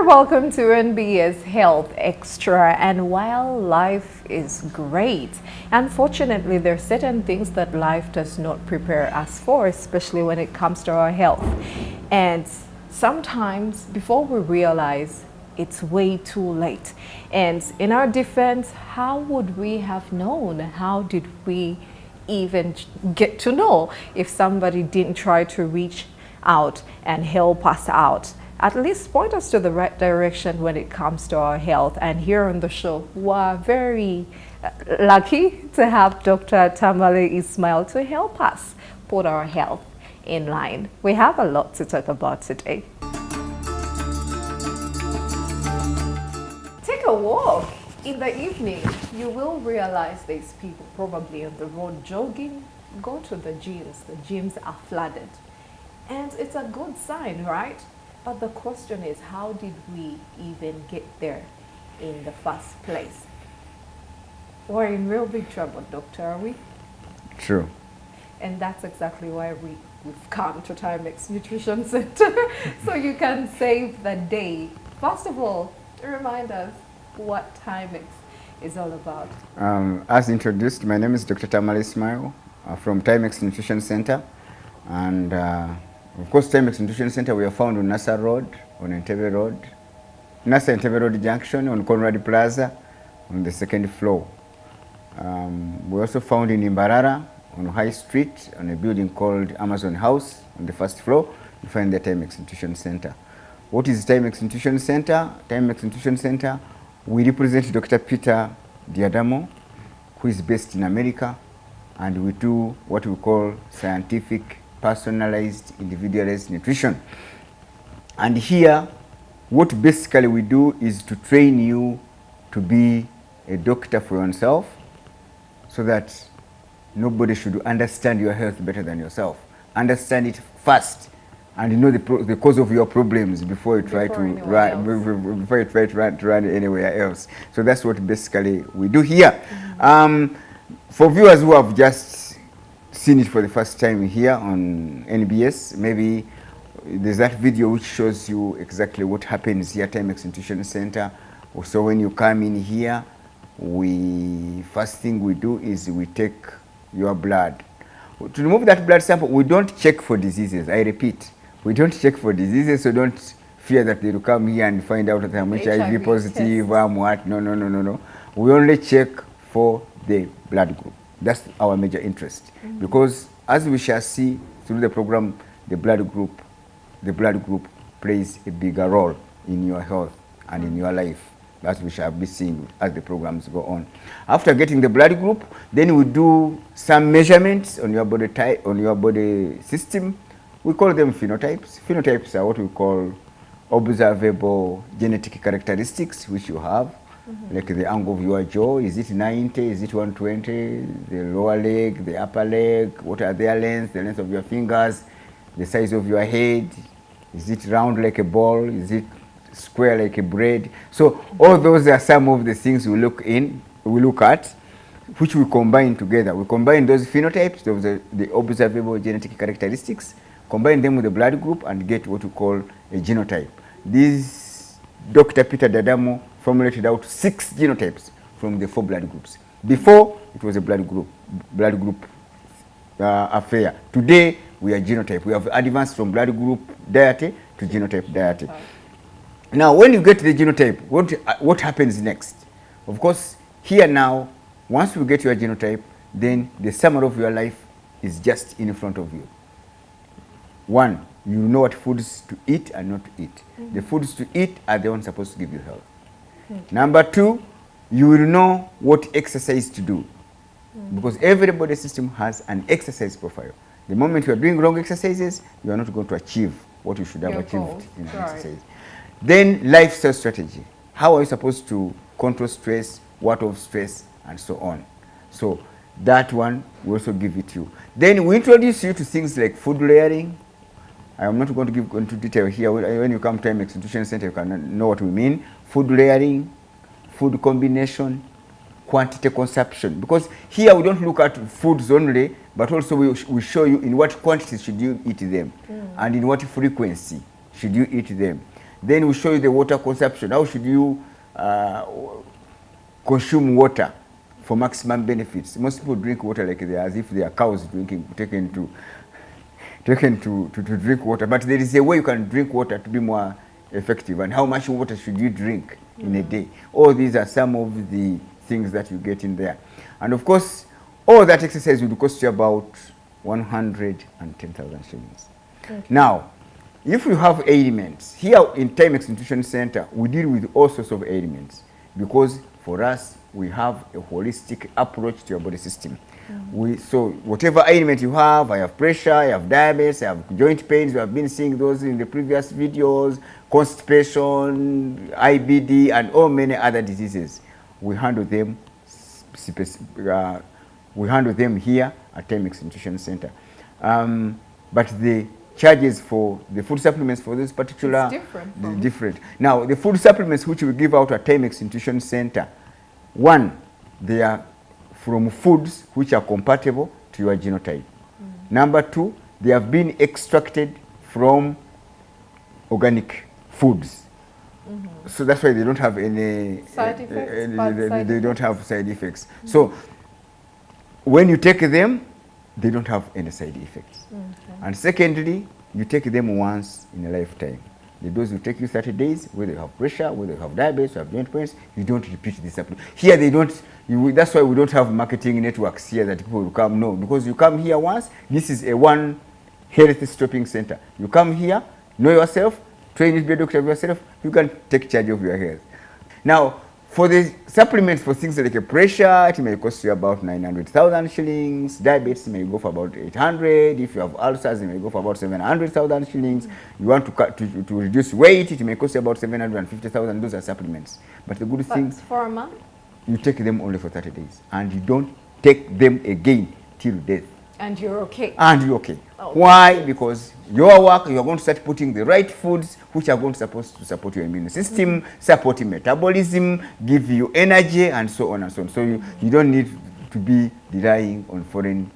welcome to NBS Health Extra. And while life is great, unfortunately there are certain things that life does not prepare us for, especially when it comes to our health. And sometimes before we realize, it's way too late. And in our defense, how would we have known? How did we even get to know if somebody didn't try to reach out and help us out? At least point us to the right direction when it comes to our health. And here on the show, we're very lucky to have Dr. Tamale Ismail to help us put our health in line. We have a lot to talk about today. Take a walk in the evening. You will realize there's people probably on the road jogging. Go to the gyms. The gyms are flooded. And it's a good sign, right? But the question is, how did we even get there in the first place? We're in real big trouble, Doctor, are we? True. And that's exactly why we've come to Taimex Nutrition Center, so you can save the day. First of all, remind us what Taimex is all about. As introduced, my name is Dr. Tamale Ismail from Taimex Nutrition Center. And of course, Taimex Nutrition Center, we are found on Nasa Road, on Entebbe Road, Nasa Entebbe Road Junction, on Conrad Plaza, on the second floor. We're also found in Imbarara, on High Street, on a building called Amazon House, on the first floor. You find the Taimex Nutrition Center. What is Taimex Nutrition Center? Taimex Nutrition Center, we represent Dr. Peter Diadamo, who is based in America, and we do what we call scientific, personalized, individualized nutrition. And here, what basically we do is to train you to be a doctor for yourself, so that nobody should understand your health better than yourself. Understand it first, and you know the cause of your problems before you try to run anywhere else. So that's what basically we do here. For viewers who have just seen it for the first time here on NBS, maybe there's that video which shows you exactly what happens here at Taimex Nutrition Center. So when you come in here, first thing we do is we take your blood. To remove that blood sample, we don't check for diseases. I repeat, we don't check for diseases, so don't fear that they will come here and find out that I'm HIV positive, I'm what. No. We only check for the blood group. That's our major interest. Because as we shall see through the program, the blood group plays a bigger role in your health and in your life, as we shall be seeing as the programs go on. After getting the blood group, then we do some measurements on your body type, on your body system. We call them phenotypes. Phenotypes are what we call observable genetic characteristics which you have. Like the angle of your jaw, is it 90, is it 120, the lower leg, the upper leg, what are their lengths, the length of your fingers, the size of your head, is it round like a ball, is it square like a bread? So all those are some of the things we look at, which we combine together. We combine those phenotypes, the observable genetic characteristics, combine them with the blood group and get what we call a genotype. This Dr. Peter Diadamo formulated out 6 genotypes from the 4 blood groups. Before, it was a blood group affair. Today, we are genotype. We have advanced from blood group deity to genotype deity. Now, when you get the genotype, what happens next? Of course, here now, once you get your genotype, then the summary of your life is just in front of you. 1, you know what foods to eat and not to eat. The foods to eat are the ones supposed to give you health. Number 2, you will know what exercise to do. Because every body system has an exercise profile. The moment you are doing wrong exercises, you are not going to achieve what you should have achieved in an exercise. Then lifestyle strategy. How are you supposed to control stress, what of stress, and so on. So that one we also give it to you. Then we introduce you to things like food layering. I am not going to go into detail here. When you come to Taimex Nutrition Center, you can know what we mean. Food layering, food combination, quantity consumption. Because here we don't look at foods only, but also we show you in what quantity should you eat them, and in what frequency should you eat them. Then we show you the water consumption. How should you consume water for maximum benefits? Most people drink water like they are, as if they are cows taken to drink water. But there is a way you can drink water to be more effective. And how much water should you drink in a day? All these are some of the things that you get in there. And of course, all that exercise will cost you about 110,000 shillings. Okay. Now, if you have ailments, here in Taimex Nutrition Center, we deal with all sorts of ailments because for us, we have a holistic approach to your body system. So whatever ailment you have, I have pressure, I have diabetes, I have joint pains, we have been seeing those in the previous videos, constipation, IBD, and all many other diseases. We handle them here at Taimex Nutrition Center. But the charges for the food supplements for this particular different. Now, the food supplements which we give out at Taimex Nutrition Center, one, they are from foods which are compatible to your genotype. Number two, they have been extracted from organic foods. So that's why they don't have any side effects. They don't have side effects. So when you take them, they don't have any side effects. And secondly, you take them once in a lifetime. The dose will take you 30 days, whether you have pressure, whether you have diabetes, you have joint pains, you don't repeat this supplement. Here they don't, that's why we don't have marketing networks here that people will come. No, because you come here once, this is a one health stopping center. You come here, know yourself, train to be a doctor of yourself, you can take charge of your health. Now, for the supplements for things like a pressure, it may cost you about 900,000 shillings. Diabetes may go for about 800. If you have ulcers, it may go for about 700,000 shillings. You want to reduce weight, it may cost you about 750,000. Those are supplements. But the good thing, for a month, you take them only for 30 days, and you don't take them again till death. And you're okay. And you're okay. Oh, why? Because your work, you're going to start putting the right foods which are going to support your immune system, support your metabolism, give you energy, and so on and so on. So you don't need to be relying on foreign.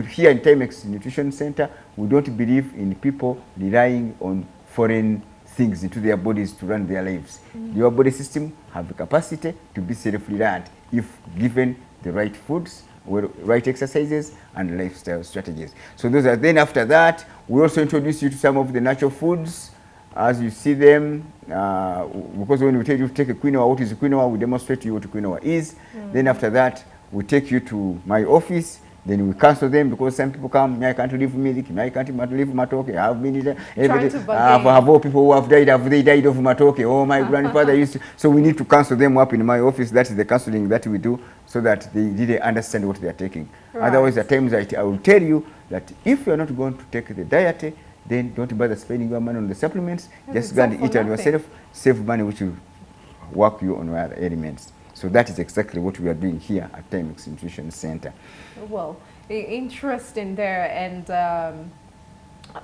Here in Taimex Nutrition Center, we don't believe in people relying on foreign things into their bodies to run their lives. Your body system have the capacity to be self-reliant if given the right foods, right exercises, and lifestyle strategies. So those are, then after that, we also introduce you to some of the natural foods as you see them, because when we tell you to take a quinoa, what is quinoa, we demonstrate to you what quinoa is. Then after that, we take you to my office. Then we cancel them because some people come, I can't live milk, I can't live matoke. I've been there. I have all people who have died, have they died of matoke? Oh, my grandfather used to. So we need to cancel them up in my office. That is the counseling that we do so that they didn't understand what they are taking. Right. Otherwise, at times I will tell you that if you are not going to take the diet, then don't bother spending your money on the supplements. Just go and eat on yourself, save money which will work you on other elements. So that is exactly what we are doing here at Taimex Nutrition Center. Well, interesting there, and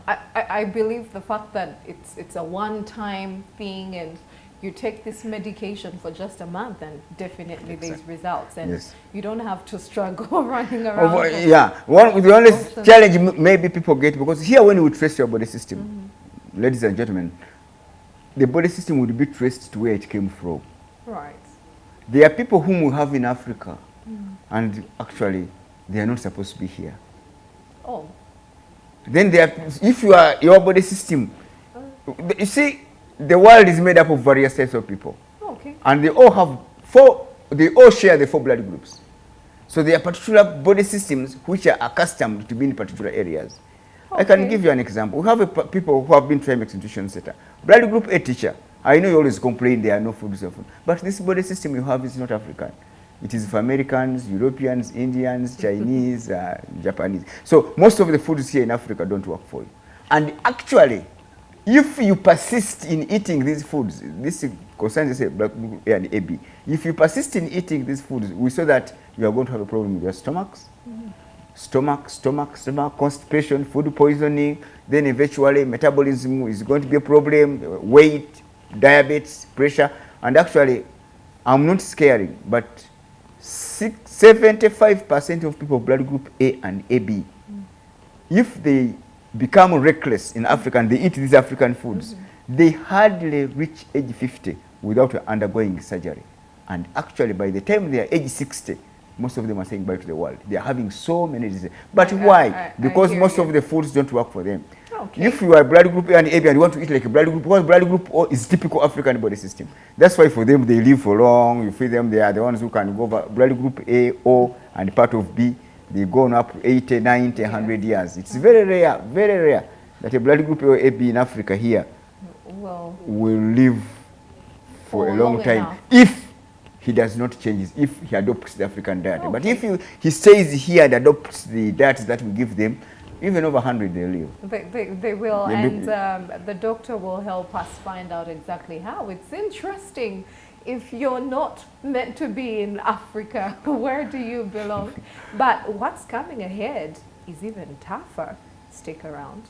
I believe the fact that it's a one-time thing, and you take this medication for just a month, and definitely there's results, and you don't have to struggle running around. The only challenge maybe people get, because here when we trace your body system, ladies and gentlemen, the body system would be traced to where it came from. Right. There are people whom we have in Africa, and actually they are not supposed to be here. Oh. Then if you are your body system, you see, the world is made up of various types of people. Okay. And they all have they all share the 4 blood groups. So there are particular body systems which are accustomed to be in particular areas. Okay. I can give you an example. We have people who have been Taimex Nutrition Center. Blood group A teacher. I know you always complain there are no foods of food. But this body system you have is not African. It is for Americans, Europeans, Indians, Chinese, Japanese. So most of the foods here in Africa don't work for you. And actually, if you persist in eating these foods, this concerns blood group A and AB. If you persist in eating these foods, we saw that you are going to have a problem with your stomachs. Stomach, constipation, food poisoning, then eventually metabolism is going to be a problem, weight, diabetes, pressure, and actually, I'm not scaring, but 75% of people blood group A and AB, if they become reckless in Africa and they eat these African foods, they hardly reach age 50 without undergoing surgery. And actually, by the time they are age 60, most of them are saying bye to the world. They are having so many diseases. But why? Because most of the foods don't work for them. Okay. If you are blood group A and AB and you want to eat like a blood group, because blood group O is typical African body system. That's why for them, they live for long. You feed them, they are the ones who can go over blood group A, O, and part of B. They go on up 80, 90, 100 years. It's very rare that a blood group A or AB in Africa here will live for a long time enough. if he does not change, if he adopts the African diet. Okay. But if he stays here and adopts the diets that we give them, even over 100 they live. They will, They and live. the doctor will help us find out exactly how. It's interesting. If you're not meant to be in Africa, where do you belong? But what's coming ahead is even tougher. Stick around.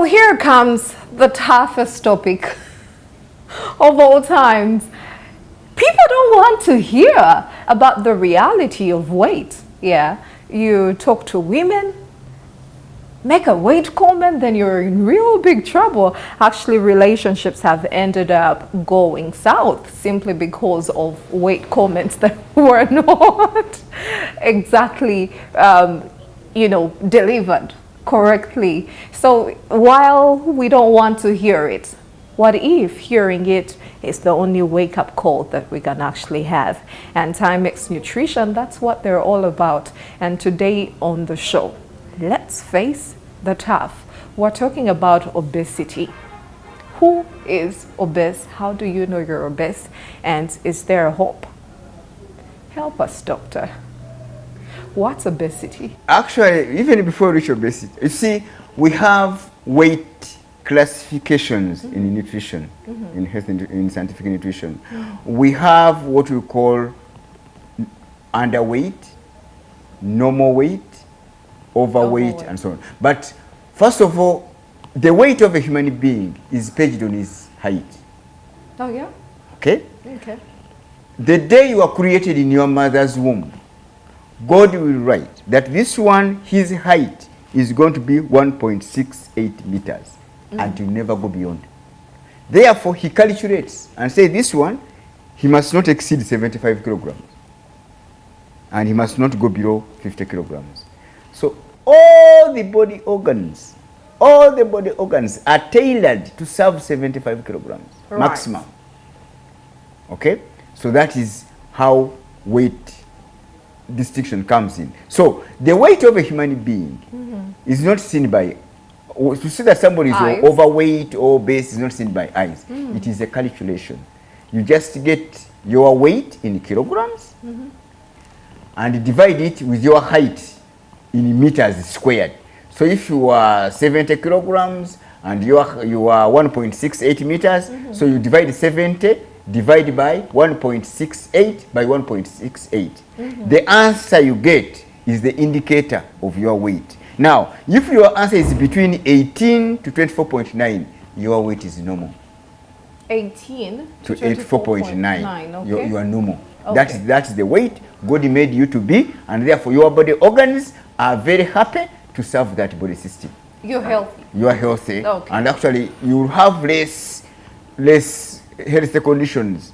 here comes the toughest topic of all times. People don't want to hear about the reality of weight. Yeah, you talk to women, make a weight comment, then you're in real big trouble. Actually, relationships have ended up going south simply because of weight comments that were not exactly, delivered correctly. So while we don't want to hear it, what if hearing it is the only wake-up call that we can actually have? And Taimex Nutrition, that's what they're all about. And today on the show, let's face the tough. We're talking about obesity. Who is obese? How do you know you're obese? And is there a hope? Help us, doctor. What's obesity? Actually, even before we reach obesity, you see, we have weight classifications in nutrition, in health, in scientific nutrition. We have what we call underweight, normal weight, overweight, and so on. But first of all, the weight of a human being is based on his height. Oh, yeah? Okay? Okay. The day you are created in your mother's womb, God will write that this one, his height is going to be 1.68 meters. And you never go beyond. Therefore, he calculates and says this one, he must not exceed 75 kilograms. And he must not go below 50 kilograms. So all the body organs are tailored to serve 75 kilograms maximum. Okay? So that is how weight distinction comes in. So the weight of a human being is not seen by, to see that somebody is overweight or obese is not seen by eyes. It is a calculation. You just get your weight in kilograms and divide it with your height in meters squared. So if you are 70 kilograms and you are 1.68 meters, so you divide 70 divided by 1.68 by 1.68. The answer you get is the indicator of your weight. Now, if your answer is between 18 to 24.9, your weight is normal. 18 to 84.9, okay. you are normal. Okay. That is the weight God made you to be, and therefore your body organs are very happy to serve that body system. You're healthy. You are healthy, okay. And actually you will have less health conditions.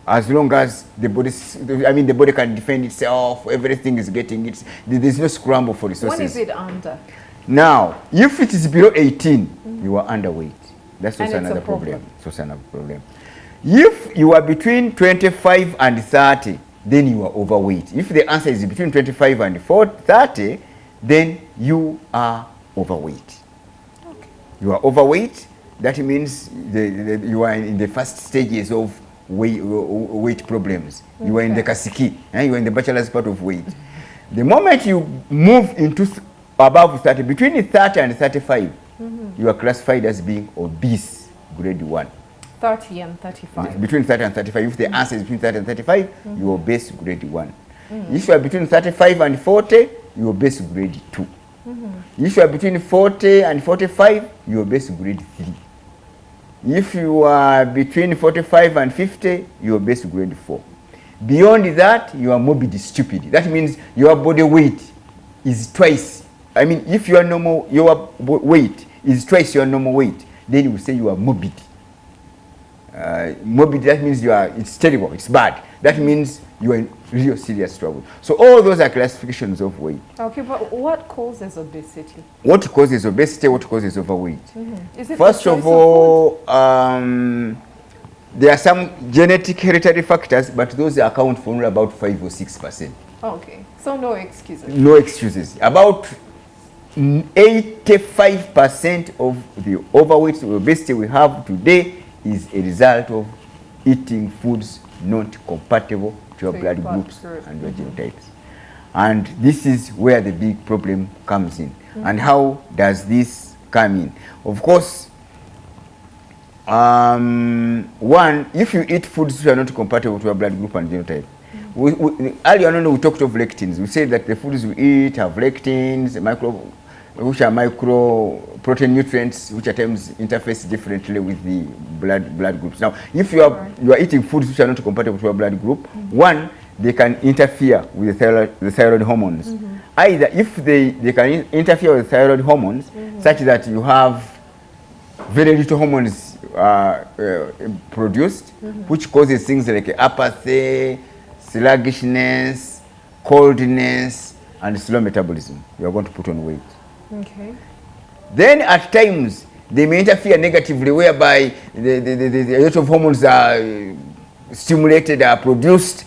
As long as the body can defend itself, everything is getting it. There's no scramble for resources. When is it under? Now, if it is below 18, you are underweight. That's also another problem. If you are between 25 and 30, then you are overweight. If the answer is between 25 and 30, then you are overweight. Okay. You are overweight. That means you are in the first stages of weight problems. You are in the kasiki, you are in the bachelor's part of weight. The moment you move into above 30, between 30 and 35, you are classified as being obese, grade 1. 30 and 35. Between 30 and 35. If the answer is between 30 and 35, you are obese, grade 1. If you are between 35 and 40, you are obese, grade 2. If you are between 40 and 45, you are obese, grade 3. If you are between 45 and 50, you are obese, grade 4. Beyond that, you are morbid stupid. That means your body weight is twice. I mean, if your weight is twice your normal weight, then you will say you are morbid. Morbid, that means it's terrible, it's bad. That means you are in real serious trouble. So all those are classifications of weight. Okay, but what causes obesity? What causes obesity? What causes overweight? Is it First of all, there are some genetic hereditary factors, but those account for only about 5 or 6%. Okay, so no excuses. No excuses. About 85% of the overweight or obesity we have today is a result of eating foods not compatible to your blood groups and your genotypes. And this is where the big problem comes in. And how does this come in? Of course, one, if you eat foods which are not compatible to your blood group and genotype, earlier on we talked of lectins. We said that the foods we eat have lectins, which are micro protein nutrients, which at times interface differently with the blood groups. Now, if you are eating foods which are not compatible to your blood group, one, they can interfere with the thyroid hormones. Either if they can interfere with thyroid hormones, such that you have very little hormones produced, which causes things like apathy, sluggishness, coldness, and slow metabolism. You are going to put on weight. Okay. Then at times they may interfere negatively, whereby a lot of hormones are stimulated, are produced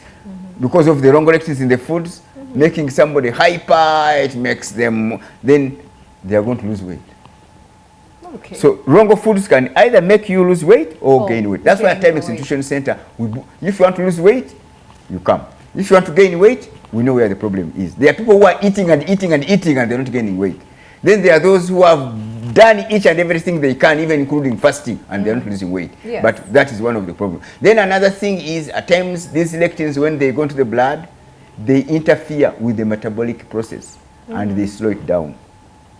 because of the wrong lectins in the foods, making somebody hyper. It makes them, then they are going to lose weight. Okay. So wrong foods can either make you lose weight or gain weight. That's why at Taimex Nutrition Center, if you want to lose weight, you come. If you want to gain weight, we know where the problem is. There are people who are eating and eating and eating and they're not gaining weight. Then there are those who have done each and everything they can, even including fasting, and they're not losing weight. Yes. But that is one of the problems. Then another thing is, at times, these lectins, when they go into the blood, they interfere with the metabolic process and they slow it down.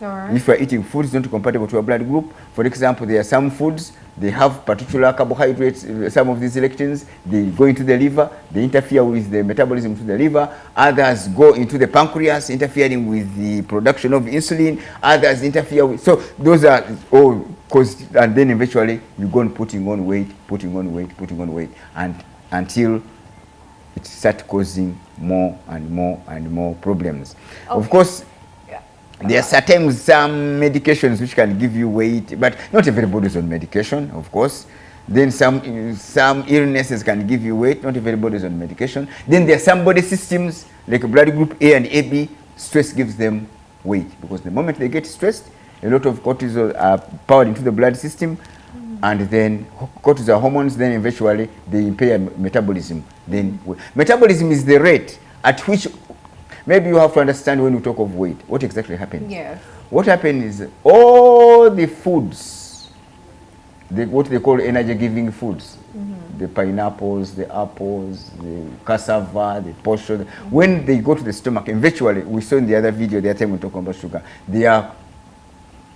Right. If you are eating foods not compatible to your blood group, for example, there are some foods, they have particular carbohydrates, some of these lectins, they go into the liver, they interfere with the metabolism to the liver. Others go into the pancreas, interfering with the production of insulin. Others interfere with, so those are all caused, and then eventually you go on putting on weight, and until it starts causing more and more problems. Okay. Of course, there are sometimes some medications which can give you weight, but not everybody is on medication, of course. Then some illnesses can give you weight, not everybody is on medication. Then there are some body systems, like blood group A and AB, stress gives them weight. Because the moment they get stressed, a lot of cortisol are poured into the blood system, and then cortisol hormones, then eventually they impair metabolism. Then metabolism is the rate at which, maybe you have to understand when we talk of weight, what exactly happens. Yes. What happens is all the foods, what they call energy-giving foods, the pineapples, the apples, the cassava, the posho, when they go to the stomach, eventually, we saw in the other video, the other time we talked about sugar, they are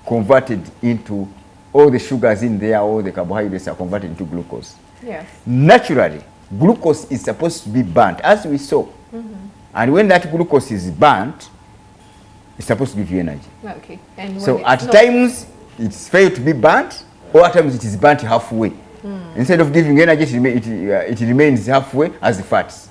converted into, all the sugars in there, all the carbohydrates are converted into glucose. Yes. Naturally, glucose is supposed to be burnt, as we saw. And when that glucose is burnt, it's supposed to give you energy. Okay. And so at times, it's failed to be burnt, or at times it is burnt halfway. Instead of giving energy, it remains halfway as the fats,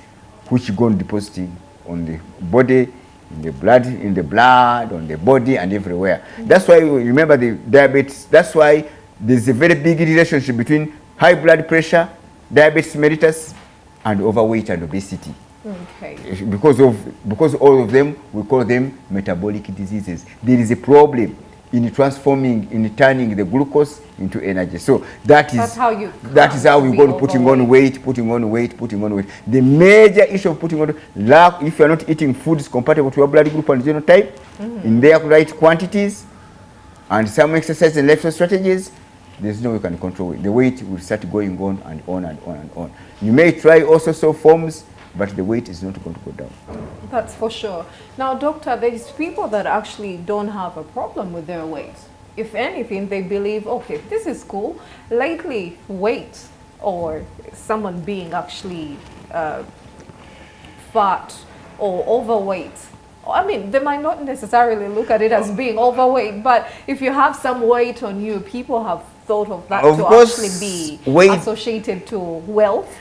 which go depositing on the body, in the blood, on the body, and everywhere. That's why, remember the diabetes, that's why there's a very big relationship between high blood pressure, diabetes mellitus, and overweight and obesity. Okay. Because all of them, we call them metabolic diseases. There is a problem in transforming, in turning the glucose into energy. So that is how we go putting on weight. The major issue of putting on, if you are not eating foods compatible to your blood group and genotype in their right quantities, and some exercise and lifestyle strategies, there's no way you can control it. The weight will start going on and on and on and on. You may try all sorts of forms, but the weight is not going to go down. That's for sure. Now, doctor, there's people that actually don't have a problem with their weight. If anything, they believe, okay, this is cool. Lately, weight or someone being actually fat or overweight, I mean, they might not necessarily look at it as being overweight, but if you have some weight on you, people have thought of that to actually be associated to wealth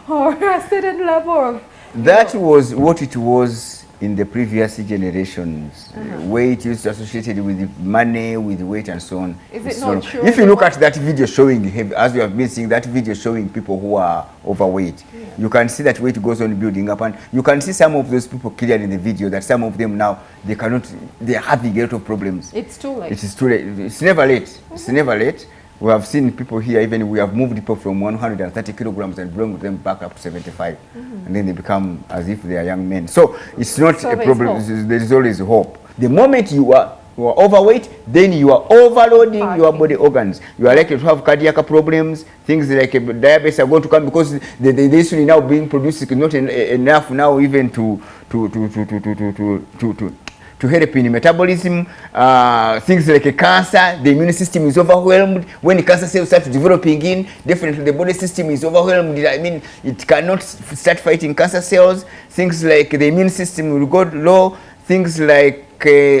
or a certain level of... That was what it was in the previous generations. Weight is associated with money, with weight and so on. Is it not true? If you look at that video showing, as you have been seeing, that video showing people who are overweight, you can see that weight goes on building up, and you can see some of those people clearly in the video, that some of them now, they are having a lot of problems. It's too late. It is too late. It's never late. It's never late. We have seen people here, even we have moved people from 130 kilograms and bring them back up to 75. And then they become as if they are young men. So it's not a problem. There is always hope. The moment you are overweight, then you are overloading your body organs. You are likely to have cardiac problems. Things like diabetes are going to come because the insulin now being produced is not enough now even to to help in metabolism. Things like cancer, the immune system is overwhelmed. When cancer cells start developing in, definitely the body system is overwhelmed. I mean, it cannot start fighting cancer cells. Things like the immune system will go low. Things like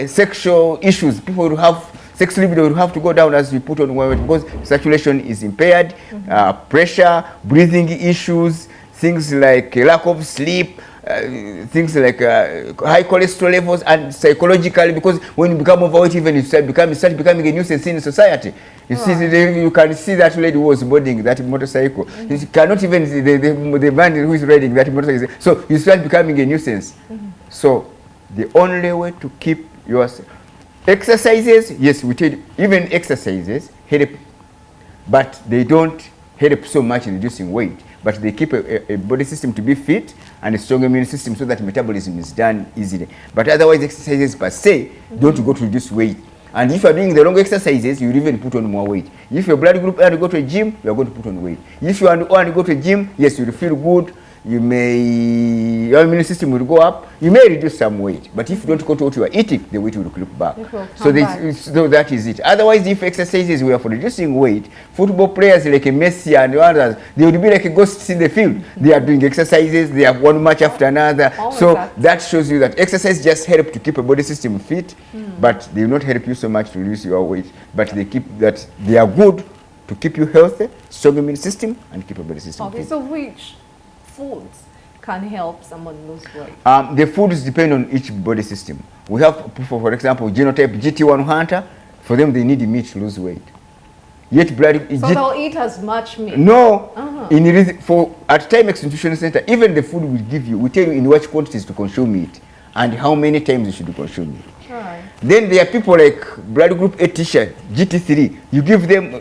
sexual issues, people will have sex libido will have to go down as we put on weight because circulation is impaired, pressure, breathing issues, things like lack of sleep, things like high cholesterol levels, and psychologically, because when you become overweight, even you start becoming a nuisance in society. You see, you can see that lady who was boarding that motorcycle. You cannot even see the man who is riding that motorcycle. So you start becoming a nuisance. So the only way to keep yourself. Exercises, yes, we tell you, even exercises help, but they don't help so much in reducing weight. But they keep a body system to be fit and a strong immune system so that metabolism is done easily. But otherwise, exercises per se don't go to reduce weight. And if you are doing the wrong exercises, you will even put on more weight. If your blood group and you go to a gym, you are going to put on weight. If you want to go to a gym, yes, you will feel good. Your immune system will go up. You may reduce some weight, but if you don't go to what you are eating, the weight will creep back. So that is it. Otherwise, if exercises were for reducing weight, football players like Messi and others, they would be like ghosts in the field. They are doing exercises, they have one match after another. So that shows you that exercise just help to keep a body system fit, but they will not help you so much to reduce your weight. But they are good to keep you healthy, strong immune system, and keep a body system fit. So which foods can help someone lose weight? The foods depend on each body system. We have, for example, genotype GT1 hunter. For them, they need meat to lose weight. Yet blood. So they'll eat as much meat. No. At Taimex Nutrition Center, even the food we give you, we tell you in what quantities to consume it and how many times you should consume it. Right. Then there are people like blood group A t-shirt, GT3. You give them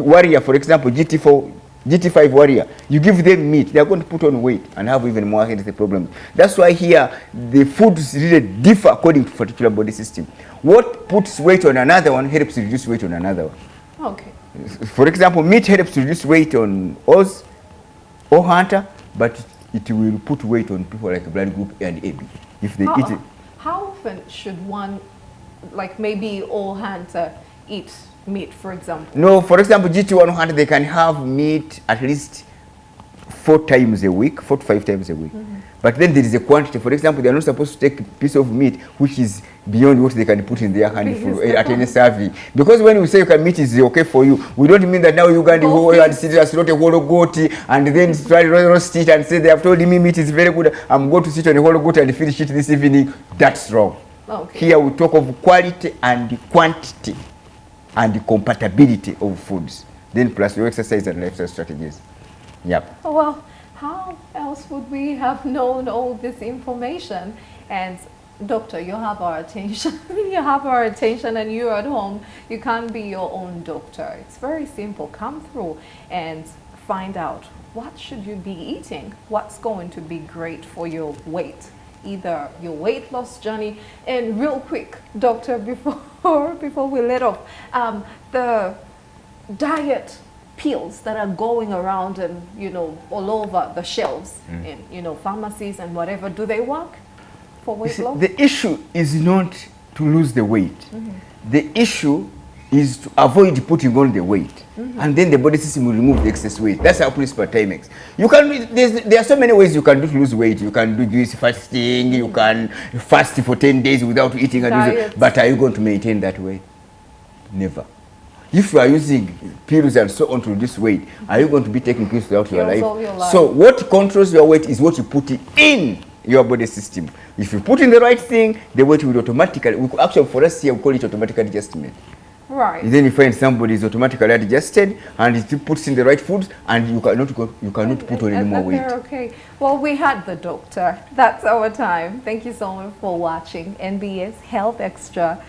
warrior, for example, GT4. GT5 warrior, you give them meat, they are going to put on weight and have even more health problems. That's why here the foods really differ according to particular body system. What puts weight on another one helps to reduce weight on another one. Okay. For example, meat helps to reduce weight on Oz or hunter, but it will put weight on people like blood group A and AB if they eat it. How often should one, like maybe all hunter, eat meat, for example? No, for example, GT1 hunter, they can have meat at least 4 times a week, 4 to 5 times a week. But then there is a quantity. For example, they are not supposed to take a piece of meat which is beyond what they can put in their hand at any survey. Because when we say meat is okay for you, we don't mean that now you can go and sit and slaughter a whole goat and then try to roast it and say they have told me meat is very good. I'm going to sit on a whole goat and finish it this evening. That's wrong. Okay. Here we talk of quality and quantity and the compatibility of foods, then plus your exercise and lifestyle strategies. Yep. Oh, well, how else would we have known all this information? And doctor, you have our attention. You have our attention, and you're at home. You can't be your own doctor. It's very simple. Come through and find out what should you be eating, what's going to be great for your weight, either your weight loss journey. And real quick, doctor, before we let off, the diet pills that are going around and all over the shelves in pharmacies and whatever, do they work for weight loss? The issue is not to lose the weight. The issue is to avoid putting on the weight, and then the body system will remove the excess weight. That's our principle at Taimex. There are so many ways you can do to lose weight. You can do juice fasting, you can fast for 10 days without eating, but are you going to maintain that weight? Never. If you are using pills and so on to reduce weight, are you going to be taking pills throughout your life? So what controls your weight is what you put in your body system. If you put in the right thing, the weight will automatically, actually for us here we call it automatic adjustment. Right. Then you find somebody is automatically adjusted and it puts in the right foods and you cannot put on any more weight. Okay. Well, we had the doctor. That's our time. Thank you so much for watching NBS Health Extra.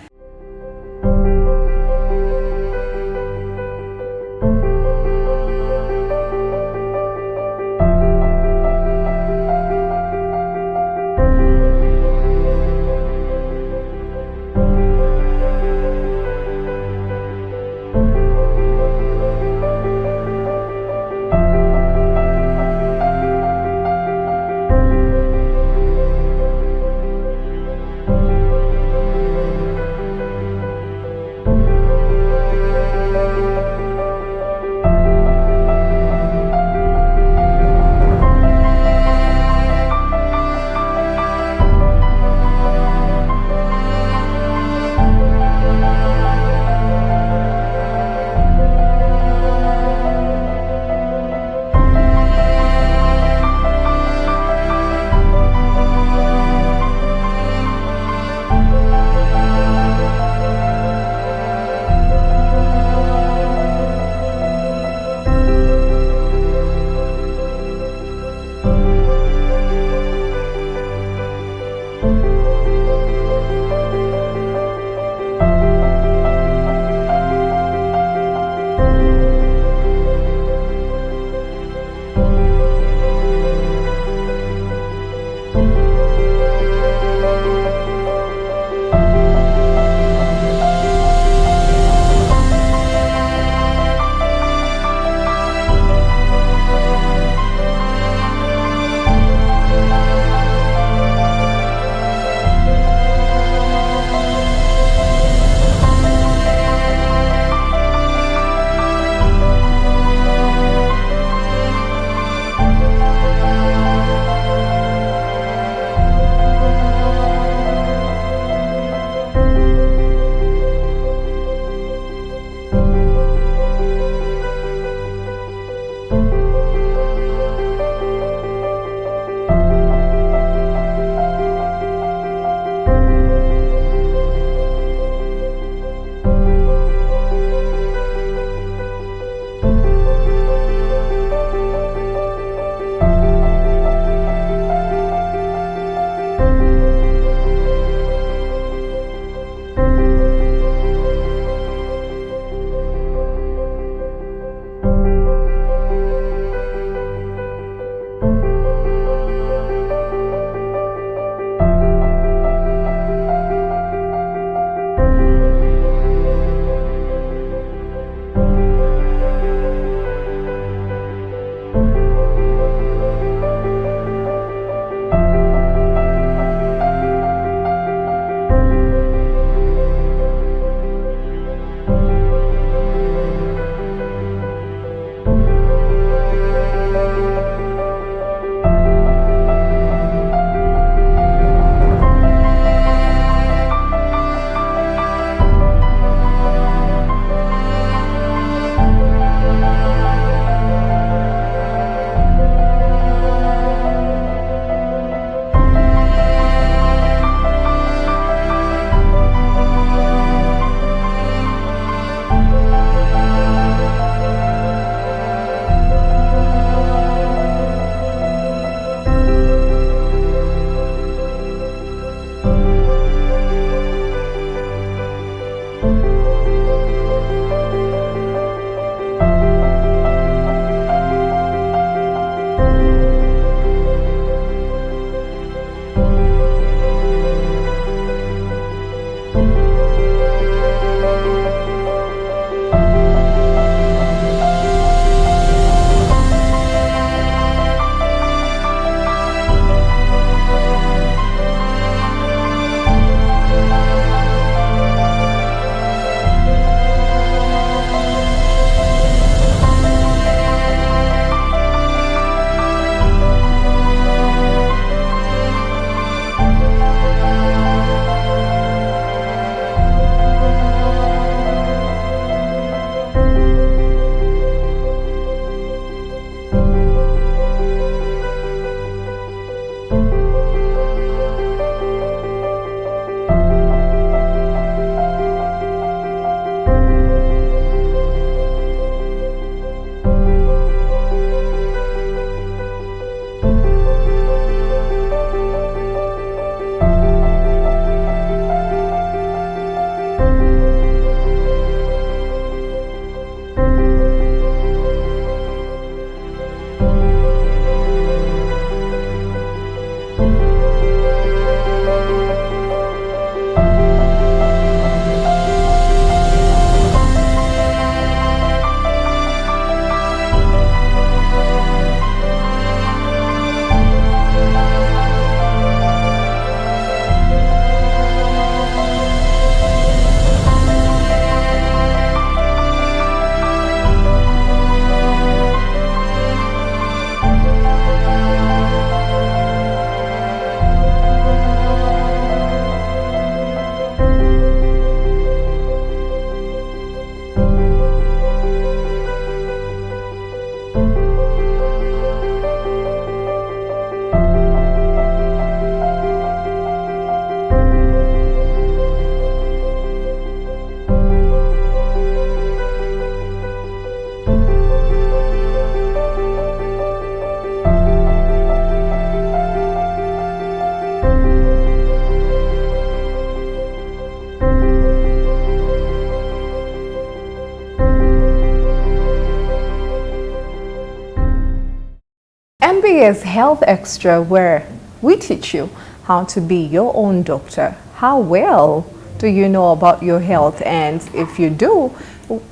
NBS Health Extra, where we teach you how to be your own doctor. How well do you know about your health? And if you do,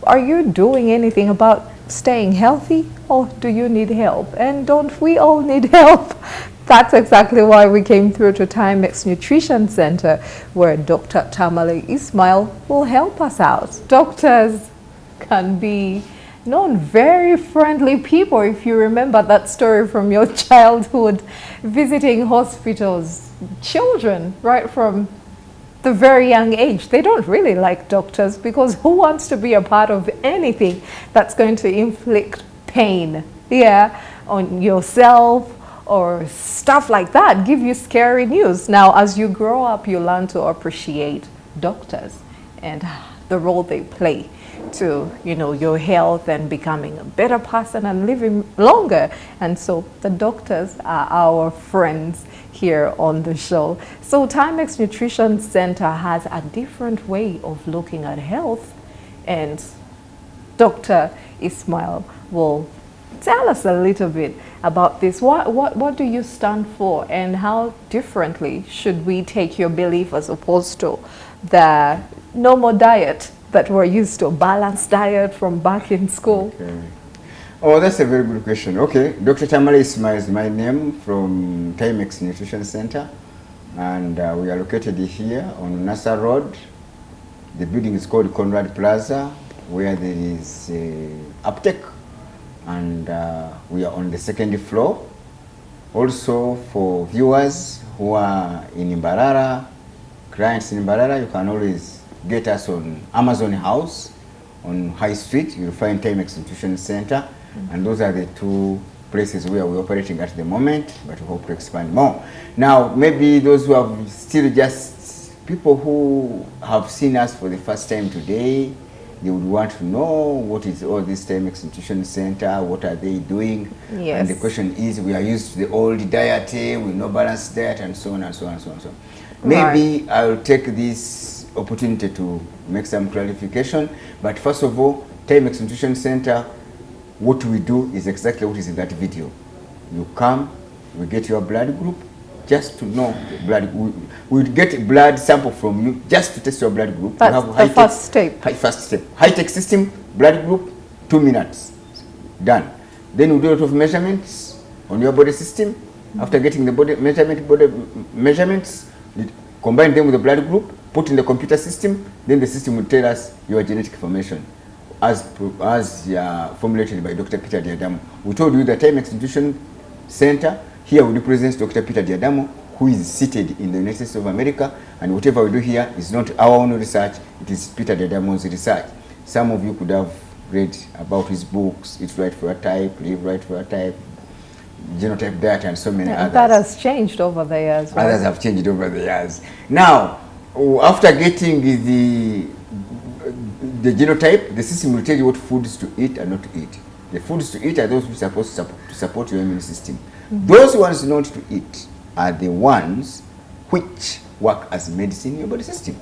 are you doing anything about staying healthy, or do you need help? And don't we all need help? That's exactly why we came through to Taimex Nutrition Center, where Dr. Tamale Ismail will help us out. Doctors can be very friendly people. If you remember that story from your childhood, visiting hospitals, children right from the very young age, they don't really like doctors, because who wants to be a part of anything that's going to inflict pain, on yourself or stuff like that, give you scary news. Now, as you grow up, you learn to appreciate doctors and the role they play to your health and becoming a better person and living longer. And so the doctors are our friends here on the show. So Taimex Nutrition Center has a different way of looking at health, and Dr. Ismail will tell us a little bit about this. What do you stand for, and how differently should we take your belief as opposed to the normal diet that we're used to, balanced diet from back in school? Okay. Oh, that's a very good question. Okay, Dr. Tamale Ismail is my name, from Taimex Nutrition Center, and we are located here on Nasa Road. The building is called Conrad Plaza, where there is Aptech, and we are on the second floor. Also, for viewers who are in Mbarara, clients in Mbarara, you can always get us on Amazon House on High Street. You'll find Taimex Nutrition Center, and those are the two places where we're operating at the moment, but we hope to expand more. Now, maybe those who have still just people who have seen us for the first time today, they would want to know what is all this Taimex Nutrition Center, what are they doing? Yes. And the question is, we are used to the old diet with no balanced diet, and so on and so on and so on. So maybe Right. I'll take this opportunity to make some clarification. But first of all, Taimex Nutrition Center, what we do is exactly what is in that video. You come, we get your blood group, just to know the blood. We get blood sample from you just to test your blood group. That's the first step. First step. High-tech system, blood group, 2 minutes. Done. Then we do a lot of measurements on your body system. After getting the body measurements, we combine them with the blood group, put in the computer system, then the system will tell us your genetic information as formulated by Dr. Peter Diadamo. We told you the Taimex Nutrition Center here we represent Dr. Peter Diadamo, who is seated in the United States of America, and whatever we do here is not our own research, it is Peter Diadamo's research. Some of you could have read about his books, Eat Right for Your Type, Live Right for Your Type, Genotype Diet, and so many others. That has changed over the years, right? Others have changed over the years. Now, after getting the genotype, the system will tell you what foods to eat and not to eat. The foods to eat are those which are supposed to support your immune system. Those ones not to eat are the ones which work as medicine in your body system.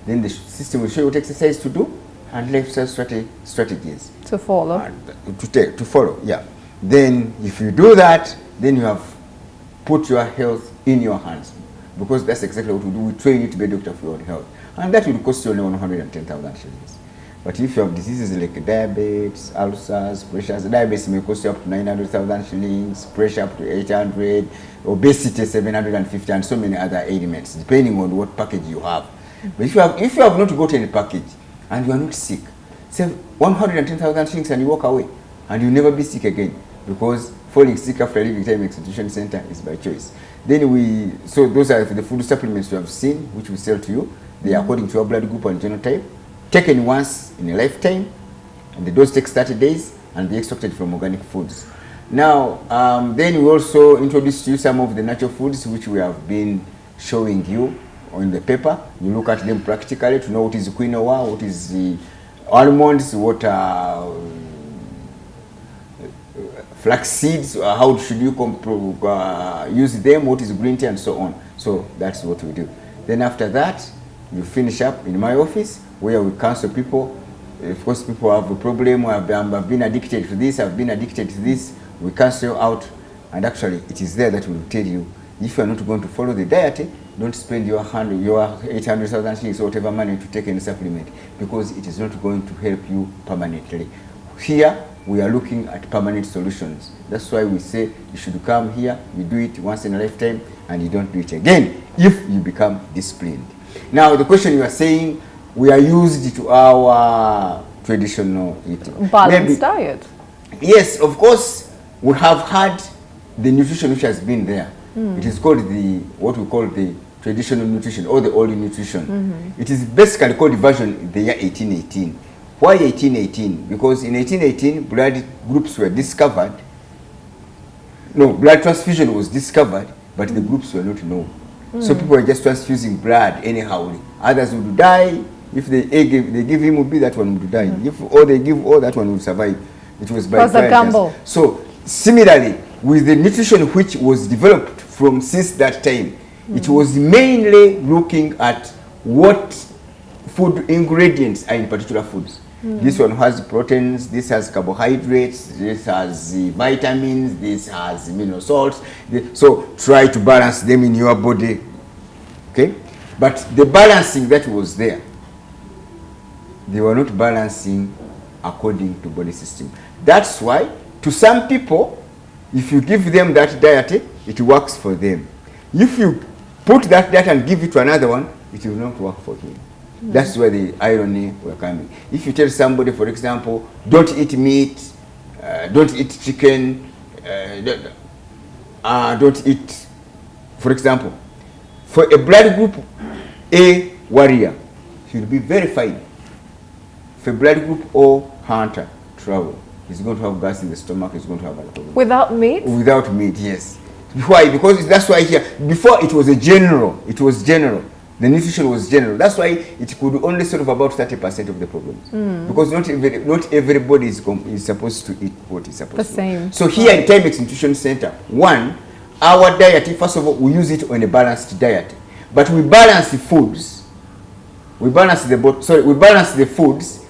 Then the system will show you what exercise to do and lifestyle strategies To follow. to follow. Yeah. Then if you do that, then you have put your health in your hands, because that's exactly what we do. We train you to be a doctor for your health, and that will cost you only 110,000 shillings. But if you have diseases like diabetes, ulcers, pressures, diabetes may cost you up to 900,000 shillings, pressure up to 800, obesity 750, and so many other ailments, depending on what package you have. But if you have not got any package and you are not sick, say 110,000 shillings and you walk away, and you never be sick again, because falling sick after leaving Taimex Nutrition Center is by choice. Then so those are the food supplements you have seen, which we sell to you. They are according to your blood group and genotype, taken once in a lifetime, and the dose takes 30 days, and be extracted from organic foods. Now, then we also introduce to you some of the natural foods which we have been showing you on the paper. You look at them practically to know what is quinoa, what is the almonds, what are flax seeds, how should you use them, what is green tea, and so on. So that's what we do. Then after that, you finish up in my office, where we counsel people. Of course, people have a problem, I've been addicted to this, I've been addicted to this. We cancel out And actually, it is there that will tell you, if you are not going to follow the diet, don't spend your 800,000 shillings or whatever money to take any supplement, because it is not going to help you permanently. Here, we are looking at permanent solutions. That's why we say you should come here, you do it once in a lifetime, and you don't do it again if you become disciplined. Now, the question you are saying, we are used to our traditional eating. Balanced diet. Yes, of course, we have had the nutrition which has been there. It is called what we call the traditional nutrition or the old nutrition. It is basically called the version in the year 1818. Why 1818? Because in 1818, blood groups were discovered. No, blood transfusion was discovered, but the groups were not known. So people were just transfusing blood anyhow. Others would die. If they give him would be, that one would die. If all they give, all that one would survive. It was by a gamble. So similarly, with the nutrition which was developed from since that time, it was mainly looking at what food ingredients are in particular foods. This one has proteins, this has carbohydrates, this has vitamins, this has mineral salts. So try to balance them in your body. Okay? But the balancing that was there, they were not balancing according to body system. That's why, to some people, if you give them that diet, it works for them. If you put that diet and give it to another one, it will not work for him. That's where the irony were coming. If you tell somebody, for example, don't eat meat, don't eat chicken, don't eat, for example, for a blood group A warrior, he will be very fine. For a blood group O hunter, travel, he's going to have gas in the stomach, he's going to have alcohol. Without meat? Without meat, yes. Why? Because that's why here, before it was a general, it was general. The nutrition was general. That's why it could only solve about 30% of the problems. Because not everybody is supposed to eat what is supposed to. The same. So here in Taimex Nutrition Center, one, our diet, first of all, we use it on a balanced diet. But we balance the foods. We balance the foods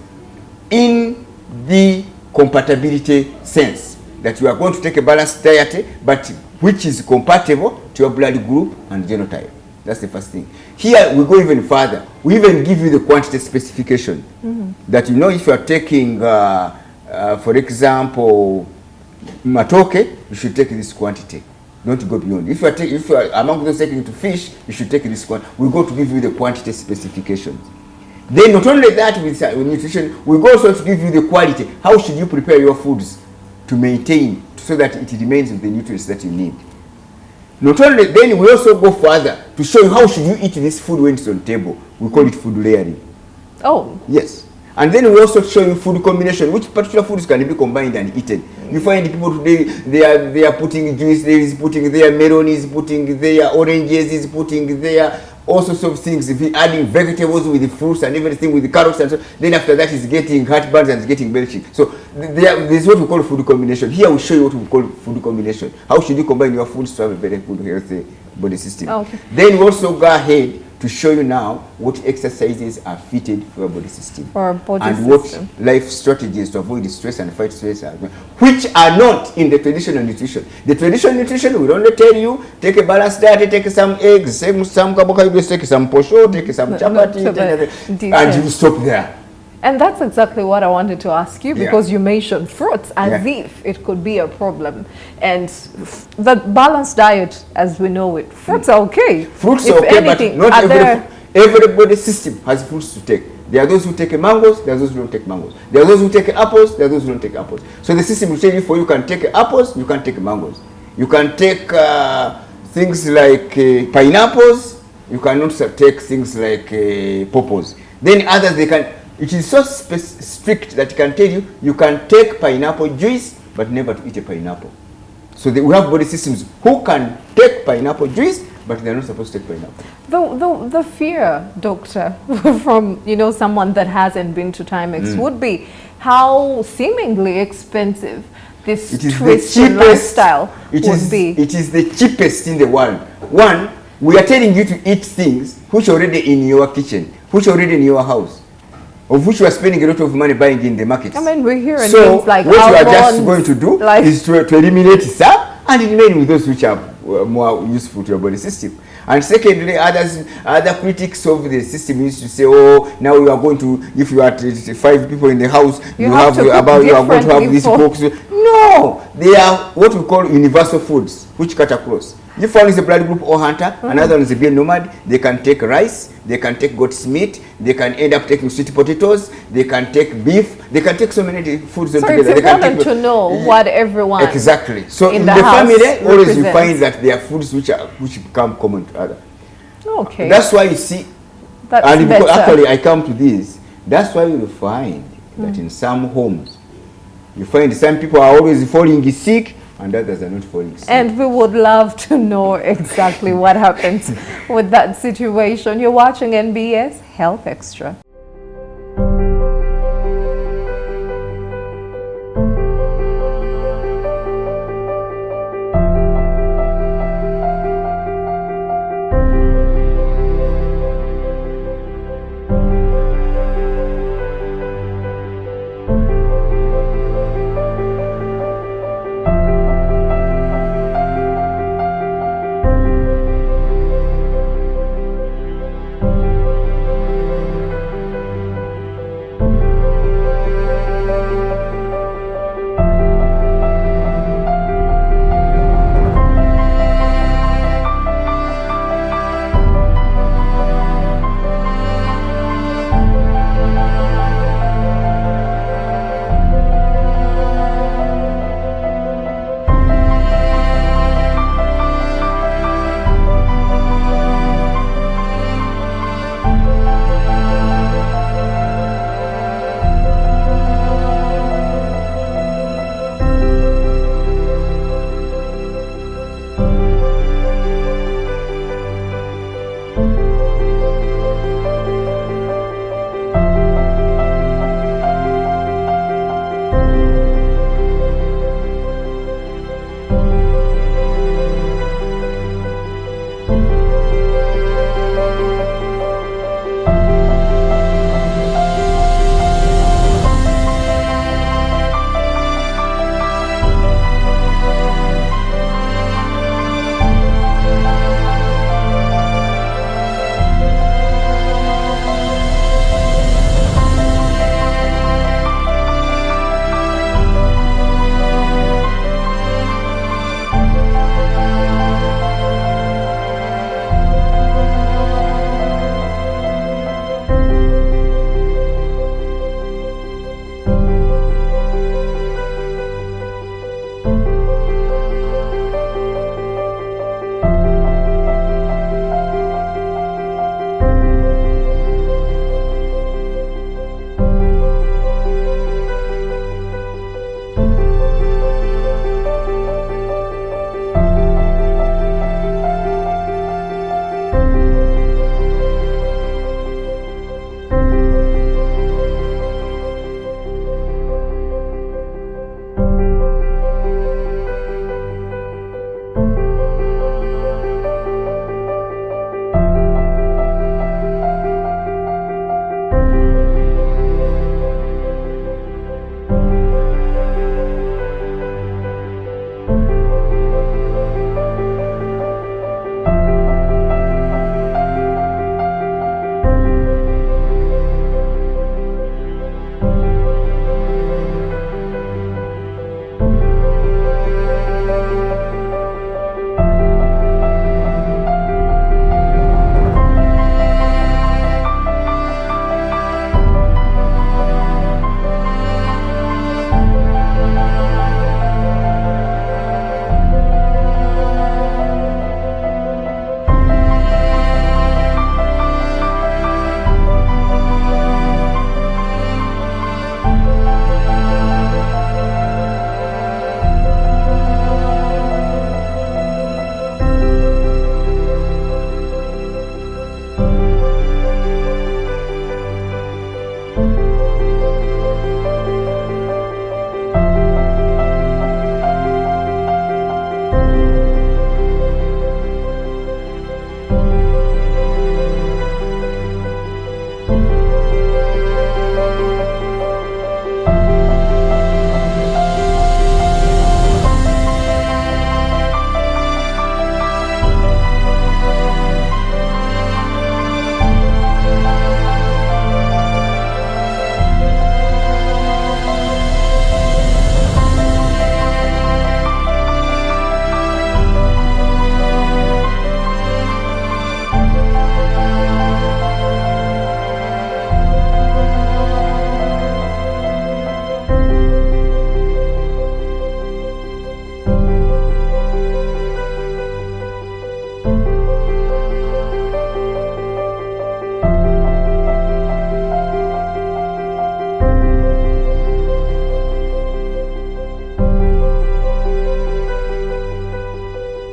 in the compatibility sense. That you are going to take a balanced diet, but which is compatible to your blood group and genotype. That's the first thing. Here we go even further. We even give you the quantity specification. That you know, if you are taking, for example, matoke, you should take this quantity. Don't go beyond. If you are among those taking to fish, you should take this quantity. We go to give you the quantity specifications. Then not only that with nutrition, we go also to give you the quality. How should you prepare your foods to maintain, so that it remains with the nutrients that you need. Not only, then we also go further to show you how should you eat this food when it's on table. We call it food layering. Oh. Yes. And then we also show you food combination, which particular foods can be combined and eaten. You find people today, they are putting juice, there is putting their melon, is putting their oranges, is putting their all sorts of things. If you're adding vegetables with the fruits and everything with the carrots and so, then after that is getting heartburns and it's getting belching. So this is what we call food combination. Here we show you what we call food combination. How should you combine your foods to have a very good, healthy body system. Okay. Then we also go ahead to show you now what exercises are fitted for your body system. For our body and system. What life strategies to avoid stress and fight stress are, which are not in the traditional nutrition. The traditional nutrition will only tell you, take a balanced diet, take some eggs, some carbohydrates, take some posho, take some chapati, and you stop there. And that's exactly what I wanted to ask you, because you mentioned fruits as if it could be a problem. And the balanced diet, as we know it, fruits are okay. Fruits are okay, but not everybody's system has fruits to take. There are those who take mangoes, there are those who don't take mangoes. There are those who take apples, there are those who don't take apples. So the system will tell you, for you can take apples, you can't take mangoes. You can take things like pineapples, you cannot take things like pawpaws. Then others, they can. It is so strict that it can tell you, you can take pineapple juice, but never to eat a pineapple. So we have body systems who can take pineapple juice, but they're not supposed to take pineapple. The fear, doctor, from someone that hasn't been to Taimex would be how seemingly expensive this Christian lifestyle would be. It is the cheapest in the world. One, we are telling you to eat things which are already in your kitchen, which are already in your house, of which you are spending a lot of money buying in the market. I mean, we're hearing things like what you are just going to do is to eliminate and remain with those which are more useful to your body system. And secondly, other critics of the system used to say, oh, now you are going to, if you are 5 people in the house, you are going to have this box. No, they are what we call universal foods, which cut across. If one is a blood group O hunter, another one is a beer nomad, they can take rice, they can take goat's meat, they can end up taking sweet potatoes, they can take beef, they can take so many foods together. It's important to know what everyone exactly. So in the family, always you find that there are foods which become common to others. Okay. That's why you see, and because actually I come to this, that's why you find that in some homes, you find some people are always falling sick, and others are not falling sick. And we would love to know exactly what happens with that situation. You're watching NBS Health Extra.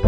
The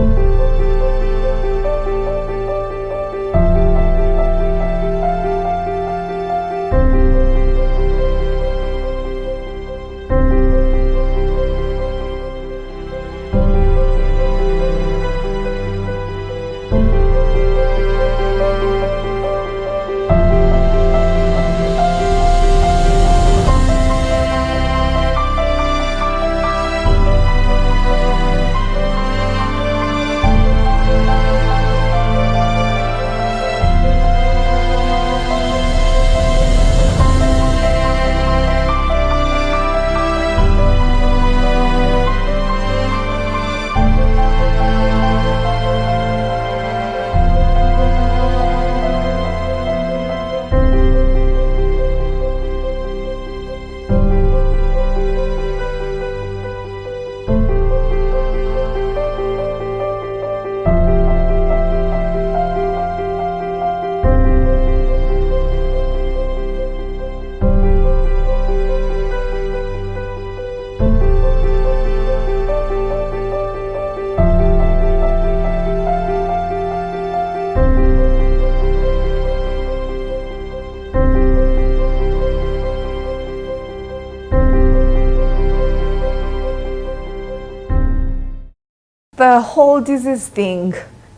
whole disease thing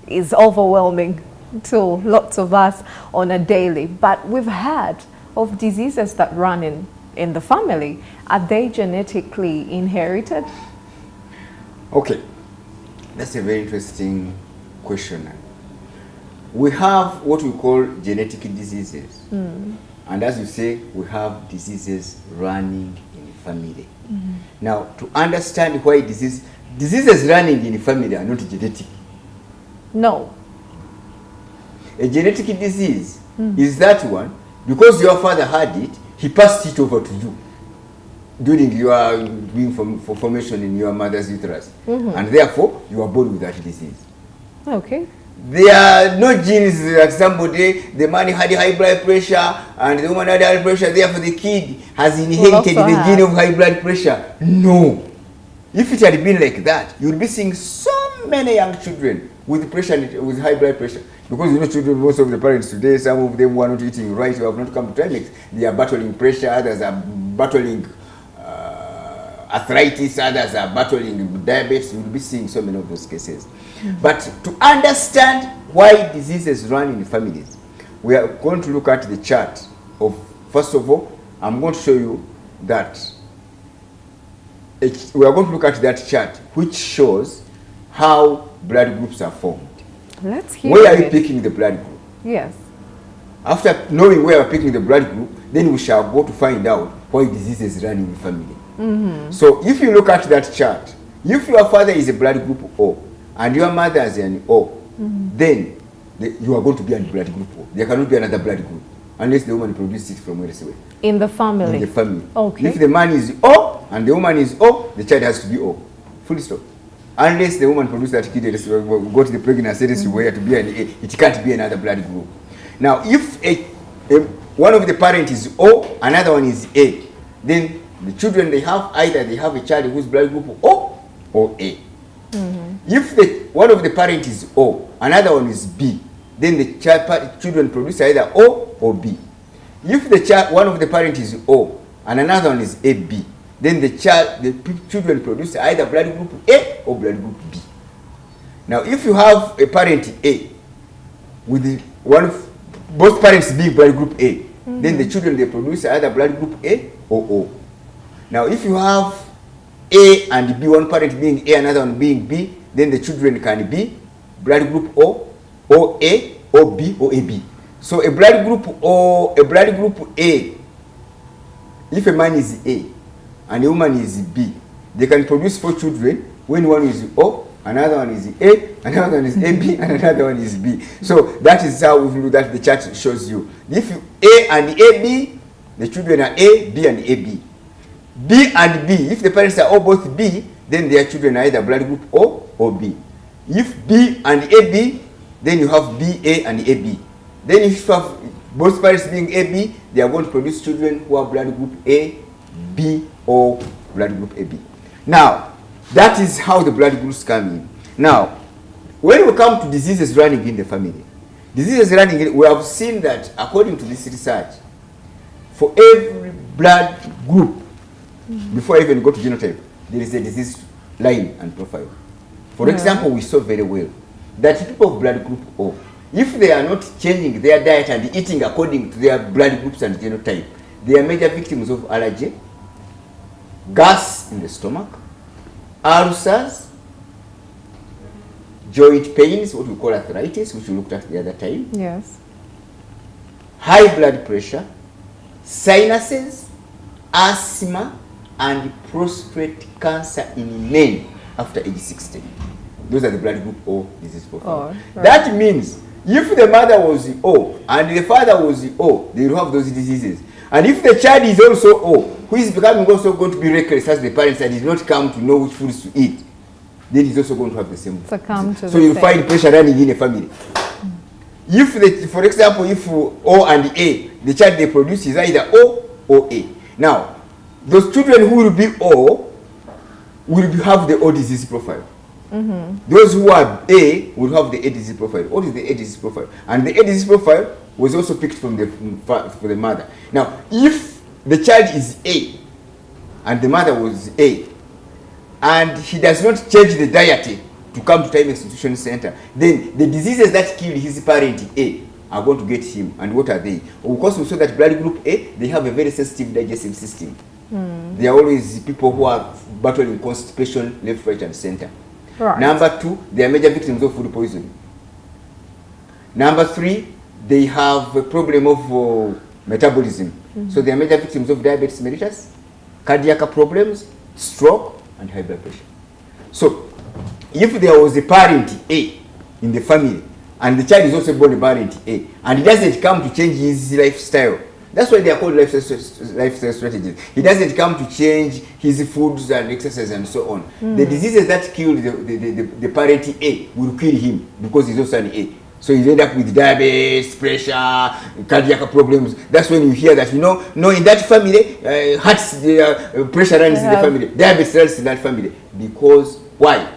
is overwhelming to lots of us on a daily, but we've heard of diseases that run in the family. Are they genetically inherited? Okay, that's a very interesting question. We have what we call genetic diseases. And as you say, we have diseases running in the family. Now, to understand why diseases running in the family are not genetic. No. A genetic disease is that one, because your father had it, he passed it over to you during your formation in your mother's uterus. And therefore, you are born with that disease. Okay. There are no genes that somebody, the man had high blood pressure and the woman had high blood pressure, therefore the kid has inherited the gene of high blood pressure. No. If it had been like that, you would be seeing so many young children with pressure, with high blood pressure. Because you know, children, most of the parents today, some of them were not eating right, who have not come to Taimex. They are battling pressure, others are battling arthritis, others are battling diabetes. You will be seeing so many of those cases. But to understand why diseases run in families, we are going to look at the chart of, first of all, I'm going to show you that we are going to look at that chart which shows how blood groups are formed. Let's hear Where are it. you picking the blood group? Yes. After knowing where you're picking the blood group, then we shall go to find out why diseases run in the family. So if you look at that chart, if your father is a blood group O and your mother is an O, then you are going to be a blood group O. There cannot be another blood group unless the woman produces it from elsewhere. In the family? In the family. Okay. If the man is O and the woman is O, the child has to be O. Full stop. Unless the woman produces that kid, go to the pregnancy where to be an A, it can't be another blood group. Now, if one of the parents is O, another one is A, then the children they have, either they have a child whose blood group O or A. If one of the parents is O, another one is B, then the children produce either O or B. If one of the parents is O and another one is AB, then the children produce either blood group A or blood group B. Now, if you have a parent A with both parents being blood group A, then the children they produce either blood group A or O. Now, if you have A and B, one parent being A, another one being B, then the children can be blood group O, or A, or B, or AB. So a blood group A, if a man is A and a woman is B, they can produce 4 children when one is O, another one is A, another one is AB, and another one is B. So that is how we do that. The chart shows you. If A and AB, the children are A, B, and AB. B and B, if the parents are all both B, then their children are either blood group O or B. If B and AB, then you have B, A, and AB. Then if you have both parents being AB, they are going to produce children who are blood group A, B, or blood group AB. Now, that is how the blood groups come in. Now, when we come to diseases running in the family, we have seen that according to this research, for every blood group, before I even go to genotype, there is a disease line and profile. For example, we saw very well that people of blood group O, if they are not changing their diet and eating according to their blood groups and genotype, they are major victims of allergy, gas in the stomach, ulcers, joint pains, what we call arthritis, which we looked at the other time. Yes. High blood pressure, sinuses, asthma, and prostate cancer in men after age 60. Those are the blood group O disease profile. Oh, right. That means if the mother was O and the father was O, they will have those diseases. And if the child is also O, who is becoming also going to be reckless as the parents and did not come to know which foods to eat, then he's also going to have the same. So you'll find pressure running in a family. If, for example, if O and A, the child they produce is either O or A. Now, those children who will be O will have the O disease profile. Those who are A will have the A disease profile. What is the A disease profile? And the A disease profile was also picked from the mother. Now, if the child is A and the mother was A, and he does not change the diet to come to Taimex Nutrition Center, then the diseases that killed his parent A are going to get him. And what are they? Of course, we saw that blood group A, they have a very sensitive digestive system. They are always people who are battling constipation left, right, and center. Right. Number 2, they are major victims of food poisoning. Number 3, they have a problem of metabolism. So they are major victims of diabetes mellitus, cardiac problems, stroke, and high blood pressure. So if there was a parent A in the family, and the child is also born a parent A, and he doesn't come to change his lifestyle, that's why they are called lifestyle strategies. He doesn't come to change his foods and exercise and so on. The diseases that killed the parent A will kill him because he's also an A. So you end up with diabetes, pressure, cardiac problems. That's when you hear that, in that family, pressure runs in the family, diabetes runs in that family. Because why?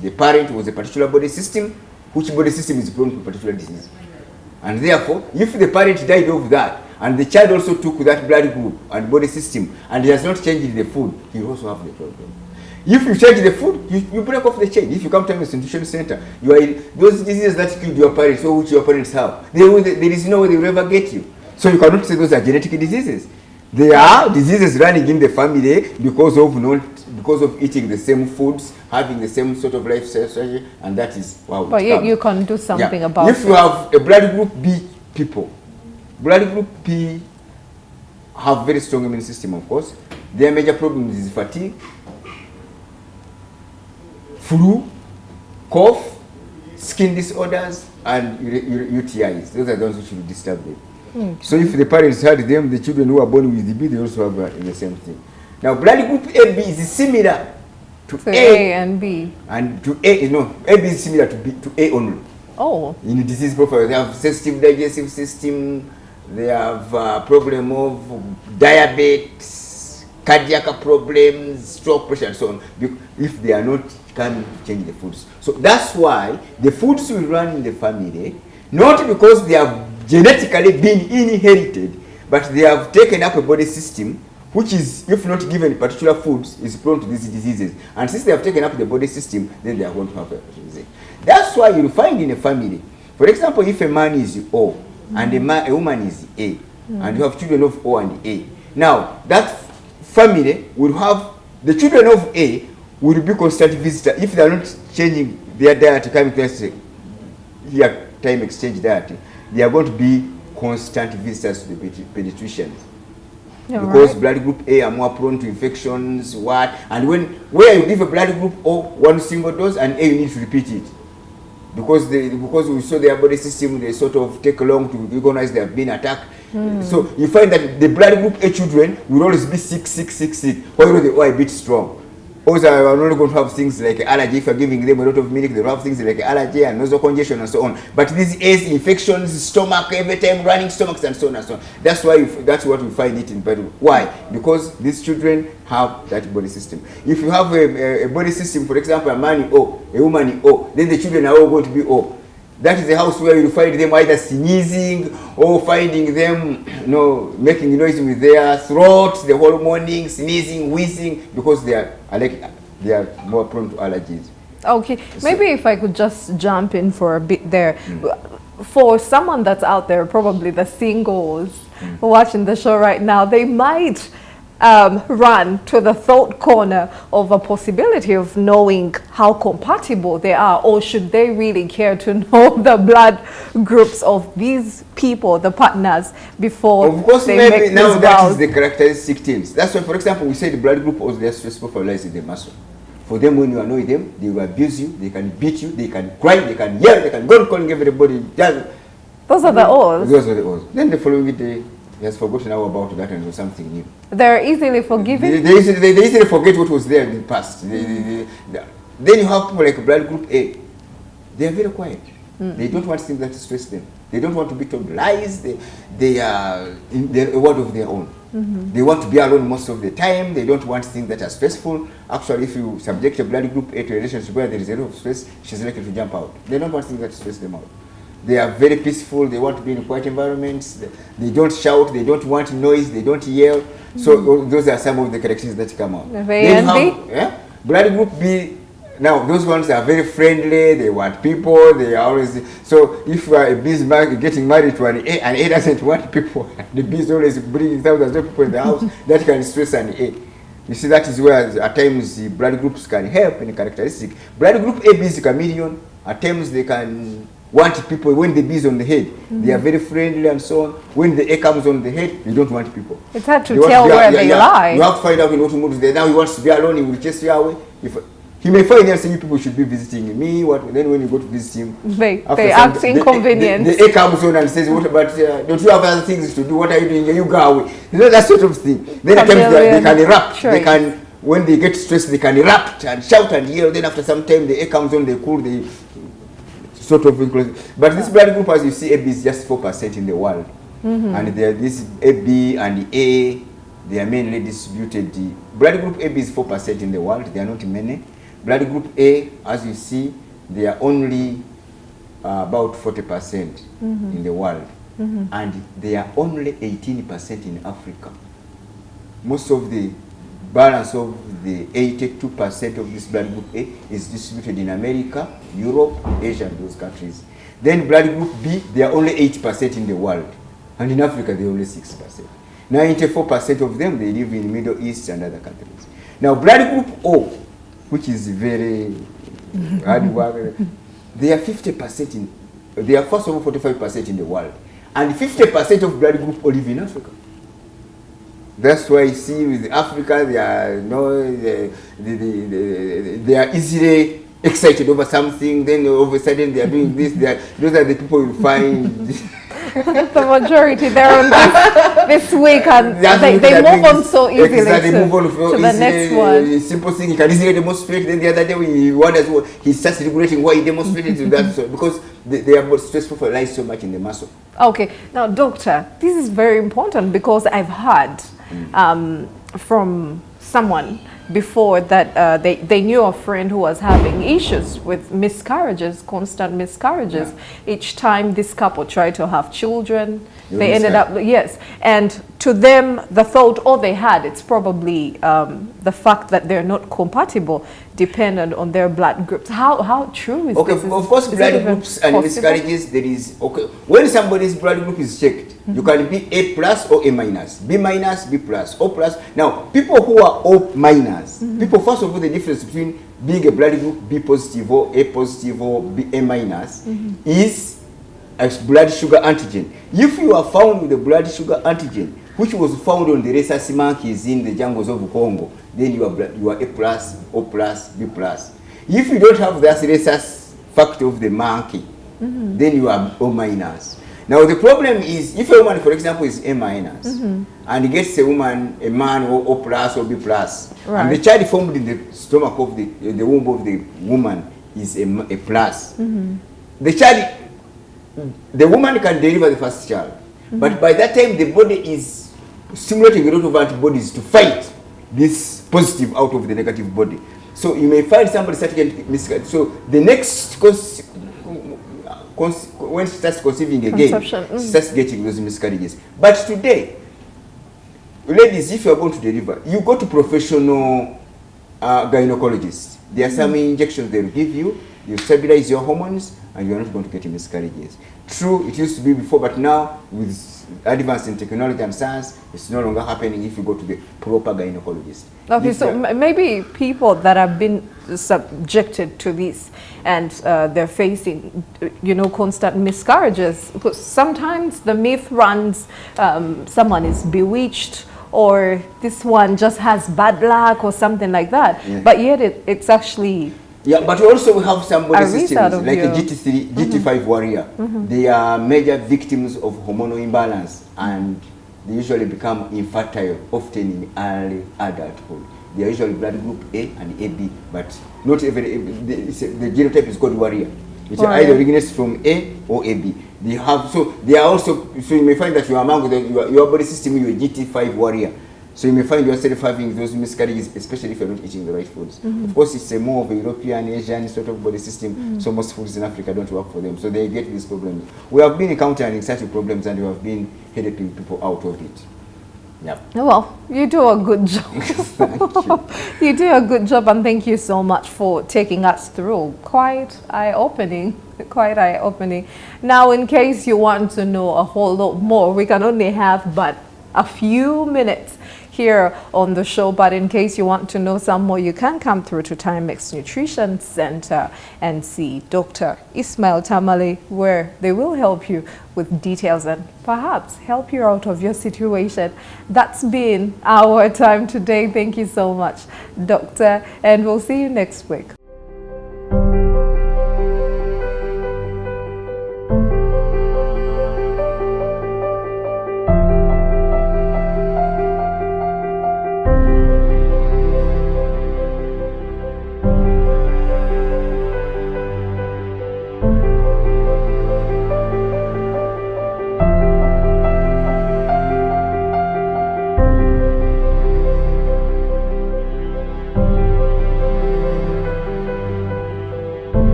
The parent was a particular body system, which body system is prone to a particular disease. And therefore, if the parent died of that, and the child also took that blood group and body system, and he has not changed the food, he will also have the problem. If you change the food, you break off the chain. If you come to a nutrition center, those diseases that killed your parents, or which your parents have, there is no way they will ever get you. So you cannot say those are genetic diseases. They are diseases running in the family because of eating the same foods, having the same sort of lifestyle strategy, and that is how. But you can do something about it. If you have a blood group B people, blood group P have very strong immune system, of course. Their major problems is fatigue, flu, cough, skin disorders, and UTIs. Those are the ones which will disturb them. So if the parents had them, the children who are born with the B, they also have the same thing. Now, blood group AB is similar to A and B. And to A, AB is similar to A only. Oh. In the disease profile, they have sensitive digestive system, they have a problem of diabetes, cardiac problems, stroke, pressure, and so on, if they are not coming to change the foods. So that's why the foods will run in the family, not because they have genetically been inherited, but they have taken up a body system which is, if not given particular foods, is prone to these diseases. And since they have taken up the body system, then they are going to have a disease. That's why you'll find in a family, for example, if a man is O and a woman is A, and you have children of O and A, now that family will have, the children of A will be constant visitors. If they are not changing their diet, coming to us here, time exchange diet, they are going to be constant visitors to the pediatricians. Because blood group A are more prone to infections, and where you give a blood group O one single dose, and A you need to repeat it. Because we saw their body system, they sort of take long to recognize they have been attacked. So you find that the blood group A children will always be sick, while the O are a bit strong. Also, are not going to have things like allergy. If you're giving them a lot of milk, they'll have things like allergy and nasal congestion and so on. But these A's, infections, stomach, every time running stomachs and so on and so on. That's why that's what we find it in Peru. Why? Because these children have that body system. If you have a body system, for example, a man in O, a woman in O, then the children are all going to be O. That is a house where you find them either sneezing or finding them, making noise with their throats the whole morning, sneezing, wheezing, because they are more prone to allergies. Okay, maybe if I could just jump in for a bit there. For someone that's out there, probably the singles watching the show right now, they might run to the thought corner of a possibility of knowing how compatible they are, or should they really care to know the blood groups of these people, the partners, before of course, they maybe make now these that vows? is the characteristic things. That's why, for example, we say the blood group or they're stressful for lies in the muscle. For them, when you annoy them, they will abuse you, they can beat you, they can cry, they can yell, they can go and calling everybody. Those are the O's. Those are the O's. Then the following day, he has forgotten now about that and do something new. They're easily forgiven? They easily forget what was there in the past. Then you have people like blood group A. They are very quiet. They don't want things that stress them. They don't want to be told lies. They are in a world of their own. They want to be alone most of the time. They don't want things that are stressful. Actually, if you subject a blood group A to a relationship where there is a lot of stress, she's likely to jump out. They don't want things that stress them out. They are very peaceful. They want to be in quiet environments. They don't shout. They don't want noise. They don't yell. So those are some of the characteristics that come out. Then you have, blood group B. Now those ones are very friendly. They want people. They are always. So if you are a B getting married to an A doesn't want people. The B is always bringing thousands of people in the house. That can stress an A. You see, that is where at times the blood groups can help in the characteristic. Blood group A, B is a chameleon. At times they can want people. When the B is on the head, they are very friendly and so on. When the A comes on the head, they don't want people. it's hard to tell where they lie. You have to find out in what mood they are. Now he wants to be alone, he will chase you away. He may find them saying, you people should be visiting me. Then when you go to visit him, they act inconvenient. The A comes on and says, what about, don't you have other things to do? What are you doing? You go away. That sort of thing. Then at times they can erupt. They can, when they get stressed, they can erupt and shout and yell. Then after some time, the A comes on, they cool, they sort of include. But this blood group, as you see, AB is just 4% in the world. And there this AB and A, they are mainly distributed. The blood group AB is 4% in the world. They are not many. Blood group A, as you see, they are only about 40% in the world. And they are only 18% in Africa. Most of the balance of the 82% of this blood group A is distributed in America, Europe, Asia, and those countries. Then blood group B, they are only 8% in the world. And in Africa, they are only 6%. 94% of them, they live in Middle East and other countries. Now, blood group O, which is very hard work, they are 50% in, they are first of all 45% in the world. And 50% of blood group O live in Africa. That's why you see with Africa, they are they are easily excited over something. Then all of a sudden they are doing this. Those are the people you find. The majority they're on this week, and they move on so easily to the next one. Simple thing, he can easily demonstrate. Then the other day he wonders what he starts regulating why he demonstrated to that. So, because they are stressful for life so much in the muscle. Okay. Now, doctor, this is very important because I've heard from someone before that they knew a friend who was having issues with miscarriages, constant miscarriages. Each time this couple tried to have children, they ended up, yes. And to them, the thought, all they had, it's probably the fact that they're not compatible, dependent on their blood groups. How true is this? Of course, blood groups and miscarriages, there is, when somebody's blood group is checked, you can be A plus or A minus, B minus, B plus, O plus. Now, people who are O minus, people, first of all, the difference between being a blood group B positive or A positive or A minus is a blood sugar antigen. If you are found with a blood sugar antigen, which was found on the rhesus monkeys in the jungles of Congo, then you are A plus, O plus, B plus. If you don't have that rhesus factor of the monkey, then you are O minus. Now the problem is, if a woman, for example, is A minus, and gets a woman, a man, O plus or B plus, and the child formed in the stomach of the womb of the woman is a plus, the child, the woman can deliver the first child, but by that time the body is stimulating a lot of antibodies to fight this positive out of the negative body. So you may find somebody starting miscarriage. So the next when she starts conceiving again, she starts getting those miscarriages. But today, ladies, if you are going to deliver, you go to professional gynecologists. There are some injections they will give you. You stabilize your hormones, and you are not going to get miscarriages. True, it used to be before, but now with advance in technology and science, it's no longer happening if you go to the proper gynecologist. Okay, so maybe people that have been subjected to this and they're facing, constant miscarriages, because sometimes the myth runs, someone is bewitched, or this one just has bad luck or something like that. Yeah. But yet it's actually... Yeah, but also we have some body systems like a GT3, GT5 warrior. They are major victims of hormonal imbalance, and they usually become infertile, often in early adulthood. They are usually blood group A and AB, but not every, the genotype is called warrior. It's either originates from A or AB. They have, so they are also, so you may find that you are among your body system, you are GT5 warrior. So you may find yourself having those miscarriages, especially if you're not eating the right foods. Of course, it's a more of a European, Asian sort of body system, so most foods in Africa don't work for them. So they get these problems. We have been encountering such problems, and we have been helping people out of it. Yeah. Well, you do a good job. Thank you. You do a good job, and thank you so much for taking us through. Quite eye-opening. Quite eye-opening. Now, in case you want to know a whole lot more, we can only have but a few minutes here on the show, but in case you want to know some more, you can come through to Taimex Nutrition Center and see Dr. Ismail Tamale, where they will help you with details and perhaps help you out of your situation. That's been our time today. Thank you so much, Doctor, and we'll see you next week.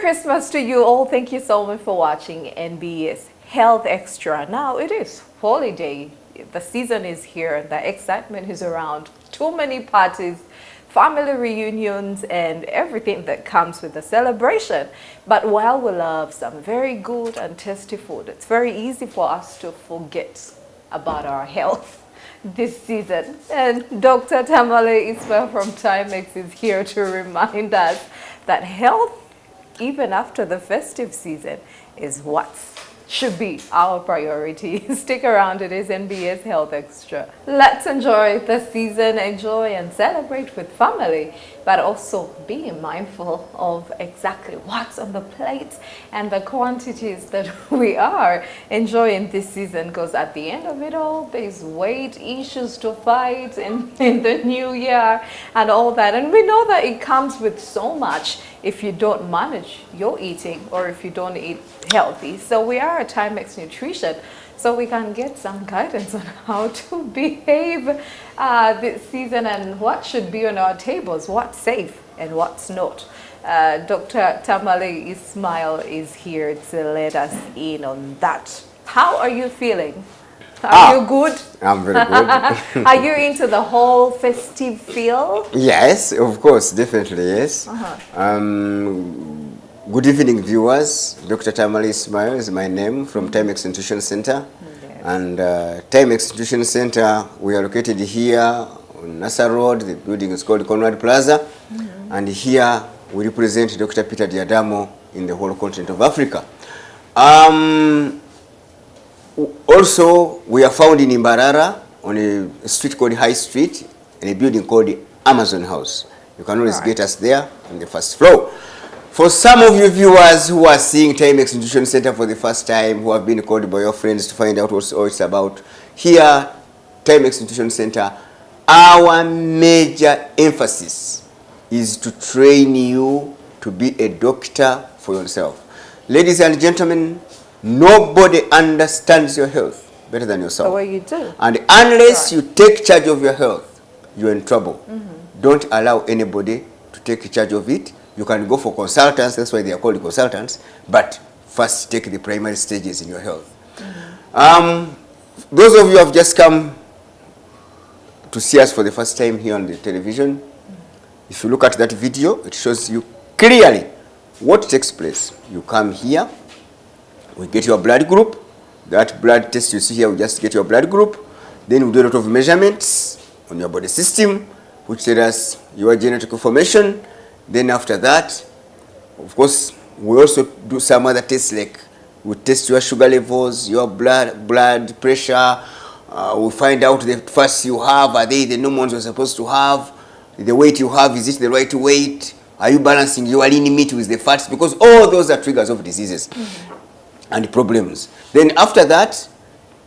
Christmas to you all. Thank you so much for watching NBS Health Extra. Now it is holiday. The season is here. The excitement is around. Too many parties, family reunions, and everything that comes with the celebration. But while we love some very good and tasty food, it's very easy for us to forget about our health this season. And Dr. Tamale Ismail from Taimex is here to remind us that health, even after the festive season, is what should be our priority. Stick around, it is NBS Health Extra. Let's enjoy the season, enjoy and celebrate with family, but also being mindful of exactly what's on the plate and the quantities that we are enjoying this season, because at the end of it all, there's weight issues to fight in the new year and all that. And we know that it comes with so much if you don't manage your eating or if you don't eat healthy. So we are at Taimex Nutrition, so we can get some guidance on how to behave this season and what should be on our tables, what's safe and what's not. Dr. Tamale Ismail is here to let us in on that. How are you feeling? Are you good? I'm very good. Are you into the whole festive feel? Yes, of course, definitely, yes. Good evening, viewers. Dr. Tamale Ismail is my name, from Taimex Nutrition Center. Yes. And Taimex Nutrition Center, we are located here on Nasa Road. The building is called Conrad Plaza. And here we represent Dr. Peter Diadamo in the whole continent of Africa. Also, we are found in Imbarara on a street called High Street, in a building called the Amazon House. You can always get us there on the first floor. For some of you viewers who are seeing Taimex Nutrition Center for the first time, who have been called by your friends to find out what it's about, here, Taimex Nutrition Center, our major emphasis is to train you to be a doctor for yourself. Ladies and gentlemen, nobody understands your health better than yourself. The way you do. And unless you take charge of your health, you're in trouble. Don't allow anybody to take charge of it. You can go for consultants, that's why they are called consultants, but first take the primary stages in your health. Those of you who have just come to see us for the first time here on the television, if you look at that video, it shows you clearly what takes place. You come here, we get your blood group. That blood test you see here, we just get your blood group. Then we do a lot of measurements on your body system, which tell us your genetic information. Then after that, of course, we also do some other tests, like we test your sugar levels, your blood pressure. We find out the fats you have, are they the normal ones you're supposed to have? The weight you have, is it the right weight? Are you balancing your lean meat with the fats? Because all those are triggers of diseases and problems. Then after that,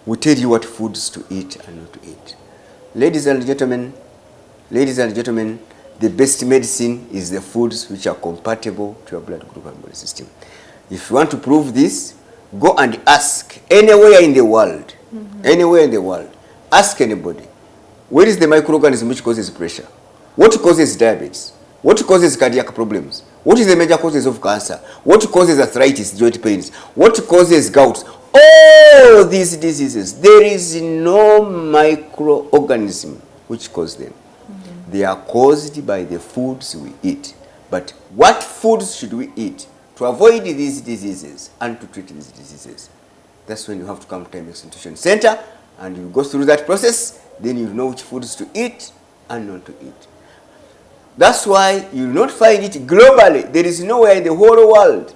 we tell you what foods to eat and not to eat. Ladies and gentlemen, the best medicine is the foods which are compatible to your blood group and body system. If you want to prove this, go and ask anywhere in the world, ask anybody, where is the microorganism which causes pressure? What causes diabetes? What causes cardiac problems? What is the major causes of cancer? What causes arthritis, joint pains? What causes gout? All these diseases, there is no microorganism which causes them. They are caused by the foods we eat. But what foods should we eat to avoid these diseases and to treat these diseases? That's when you have to come to Taimex Nutrition Center, and you go through that process, then you know which foods to eat and not to eat. That's why you will not find it globally. There is nowhere in the whole world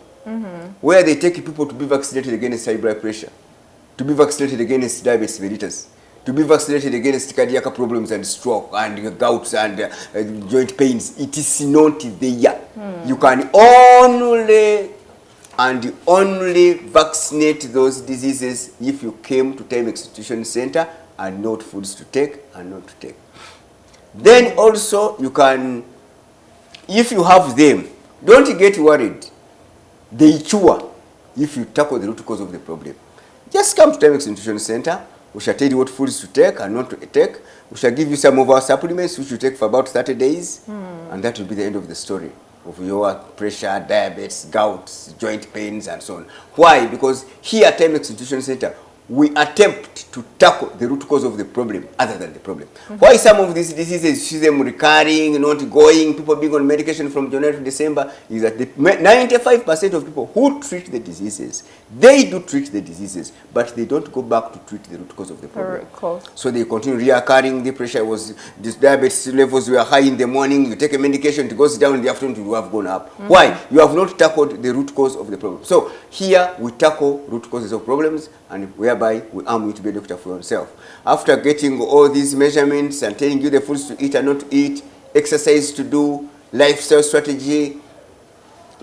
where they take people to be vaccinated against high blood pressure, to be vaccinated against diabetes mellitus, to be vaccinated against cardiac problems and stroke and gout and joint pains. It is not there. You can only vaccinate those diseases if you came to Taimex Nutrition Center and know what foods to take and not to take. Then also you can, if you have them, don't get worried. They cure if you tackle the root cause of the problem. Just come to Taimex Nutrition Center. We shall tell you what foods to take and not to take. We shall give you some of our supplements which you take for about 30 days. And that will be the end of the story. of your pressure, diabetes, gout, joint pains, and so on. Why? Because here at Taimex Nutrition Center, we attempt to tackle the root cause of the problem other than the problem. Why some of these diseases, you see them recurring, not going, people being on medication from January to December, is that 95% of people who treat the diseases, they do treat the diseases, but they don't go back to treat the root cause of the problem. So they continue reoccurring. The pressure was, this diabetes levels were high in the morning, you take a medication, it goes down in the afternoon, you have gone up. Why? You have not tackled the root cause of the problem. So here we tackle root causes of problems, and whereby we arm you to be a doctor for yourself. After getting all these measurements and telling you the foods to eat and not to eat, exercise to do, lifestyle strategy,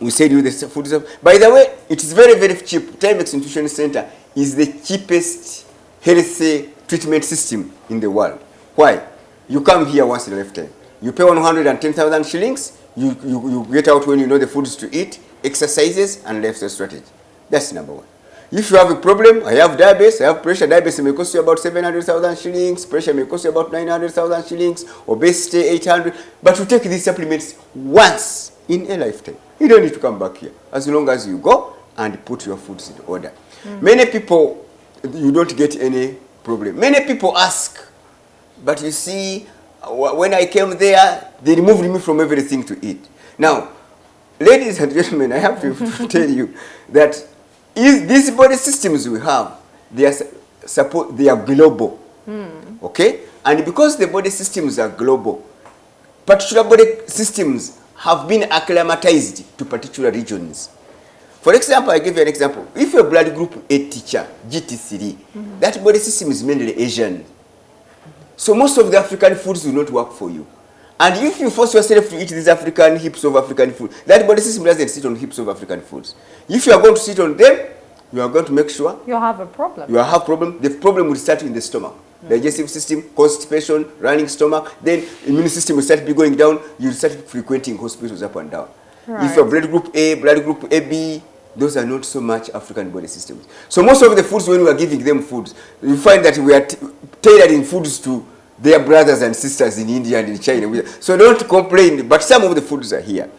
we said you the food stuff. By the way, it is very, very cheap. Taimex Nutrition Center is the cheapest healthy treatment system in the world. Why? You come here once in a lifetime. You pay 110,000 shillings, you get out when you know the foods to eat, exercises, and lifestyle strategy. That's number one. If you have a problem, I have diabetes, I have pressure, diabetes may cost you about 700,000 shillings, pressure may cost you about 900,000 shillings, obesity 800, but you take these supplements once in a lifetime. You don't need to come back here, as long as you go and put your foods in order. Many people, you don't get any problem. Many people ask, but you see, when I came there, they removed me from everything to eat. Now, ladies and gentlemen, I have to tell you that these body systems we have, they are global. Okay? And because the body systems are global, particular body systems have been acclimatized to particular regions. For example, I give you an example. If you're a blood group A teacher, GT3, that body system is mainly Asian. So most of the African foods will not work for you. And if you force yourself to eat these African heaps of African food, that body system doesn't sit on heaps of African foods. If you are going to sit on them, you are going to make sure you have a problem. You have a problem. The problem will start in the stomach. Digestive system, constipation, running stomach, then immune system will start going down. You start frequenting hospitals up and down. Right. If you're blood group A, blood group AB, those are not so much African body systems. So most of the foods, when we are giving them foods, you find that we are tailoring foods to their brothers and sisters in India and in China. So don't complain, but some of the foods are here.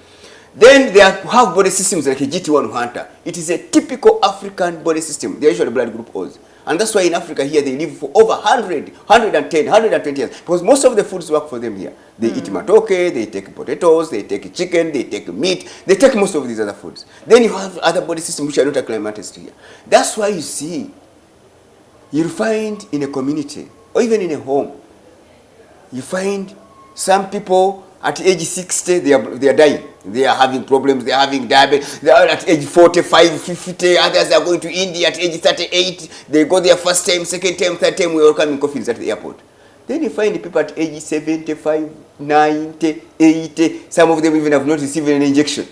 Then they have body systems like a GT1 hunter. It is a typical African body system. They are usually blood group O's. And that's why in Africa here they live for over 100, 110, 120 years. Because most of the foods work for them here. They eat matoke, they take potatoes, they take chicken, they take meat. They take most of these other foods. Then you have other body systems which are not acclimatized here. That's why you see, you'll find in a community or even in a home, you find some people at age 60, they are dying. They are having problems, they are having diabetes. They are at age 45, 50, others are going to India at age 38. They go there first time, second time, third time, we are coming coffins at the airport. Then you find people at age 75, 90, 80. Some of them even have not received an injection.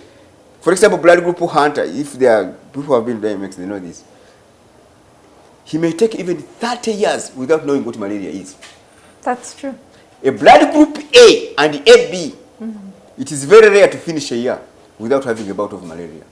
For example, blood group hunter, if they are people who have been Taimex, they know this. He may take even 30 years without knowing what malaria is. That's true. A blood group A and AB, it is very rare to finish a year without having a bout of malaria.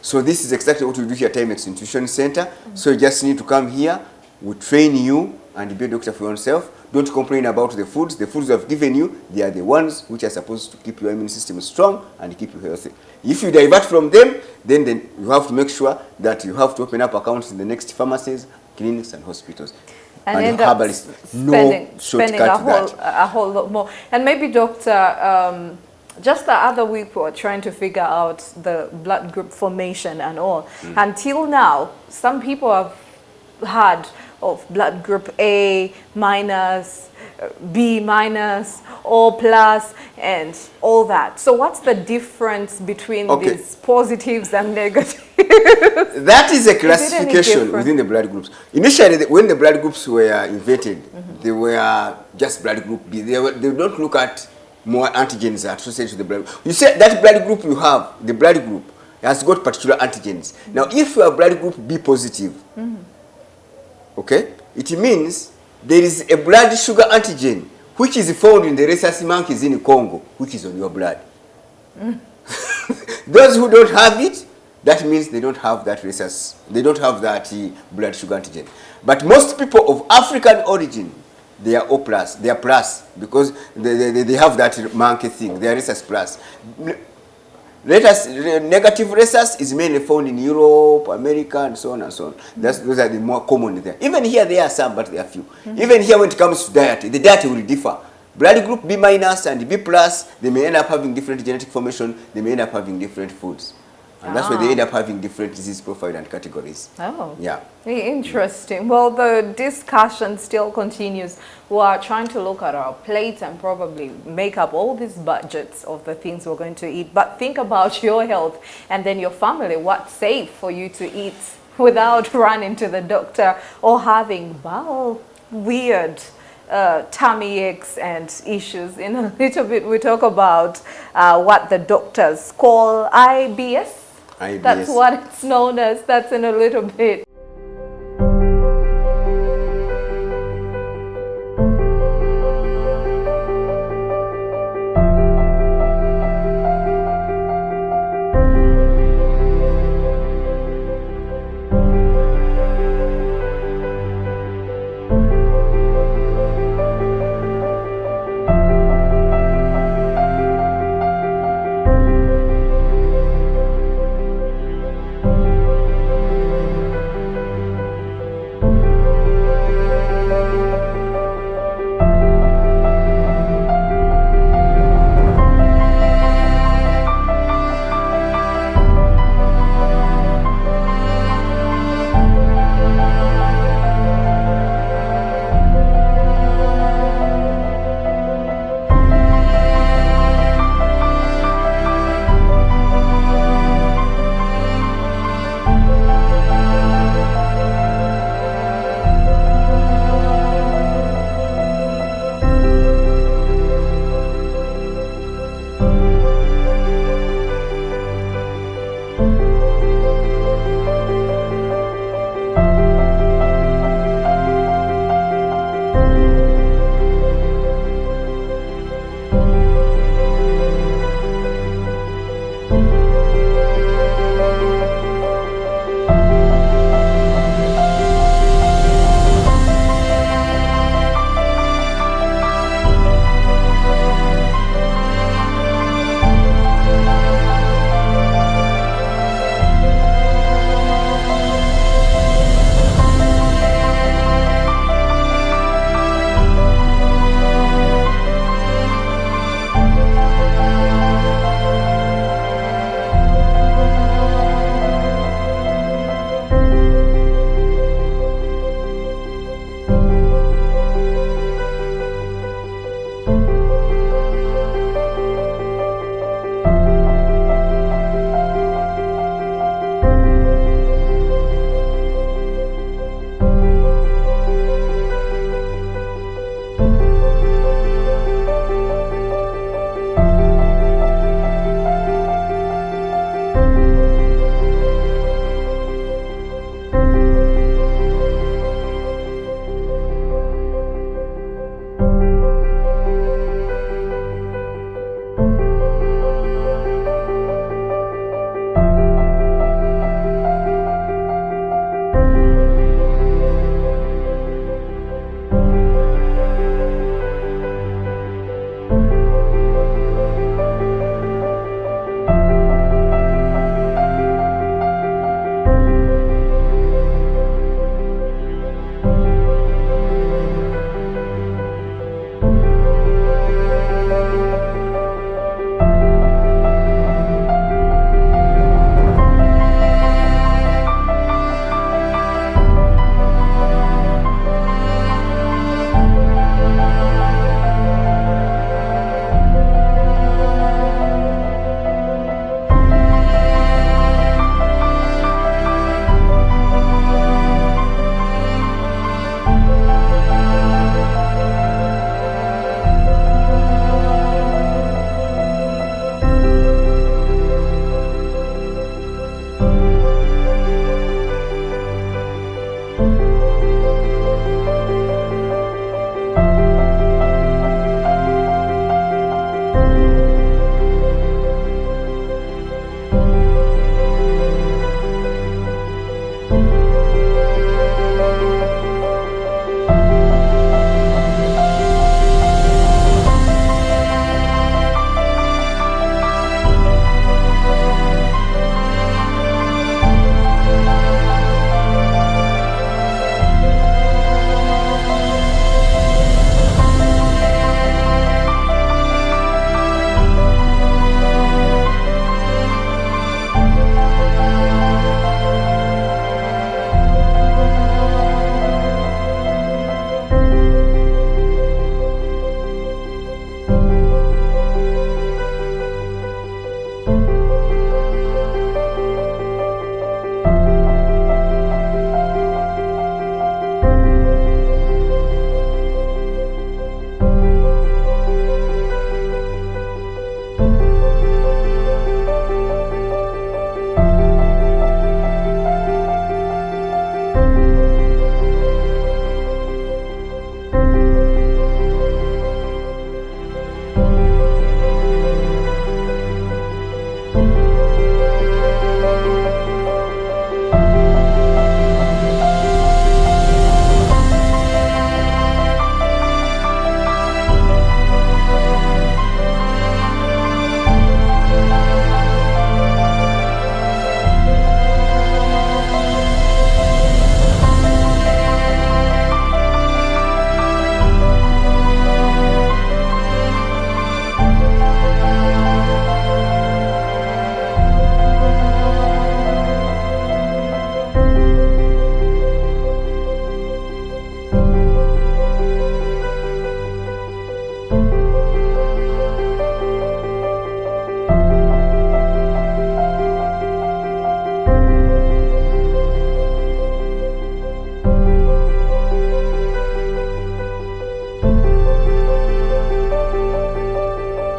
So this is exactly what we do here at Taimex Nutrition Center. So you just need to come here, we train you and be a doctor for yourself. Don't complain about the foods. The foods I've given you, they are the ones which are supposed to keep your immune system strong and keep you healthy. If you divert from them, then you have to make sure that you have to open up accounts in the next pharmacies, clinics and hospitals. And end up spending a whole lot more. And maybe, doctor, just the other week we were trying to figure out the blood group formation and all. Until now, some people have had of blood group A minus, B minus, O plus, and all that. So what's the difference between these positives and negatives? That is a classification within the blood groups. Initially, when the blood groups were invented, they were just blood group B. They don't look at more antigens associated to the blood group. You say that blood group you have, the blood group, has got particular antigens. Now, if you are blood group B positive, okay, it means there is a blood sugar antigen which is found in the rhesus monkeys in Congo, which is on your blood. Those who don't have it, that means they don't have that rhesus, they don't have that blood sugar antigen. But most people of African origin, they are O plus, they are plus, because they have that monkey thing, they are rhesus plus. Negative rhesus is mainly found in Europe, America, and so on and so on. Those are the more common there. Even here there are some, but there are few. Even here when it comes to diet, the diet will differ. Blood group B minus and B plus, they may end up having different genetic formation, they may end up having different foods. And that's why they end up having different disease profile and categories. Oh, yeah. Interesting. Well, the discussion still continues. We are trying to look at our plates and probably make up all these budgets of the things we're going to eat. But think about your health and then your family. What's safe for you to eat without running to the doctor or having weird tummy aches and issues. In a little bit, we talk about what the doctors call IBS. That's what it's known as. That's in a little bit.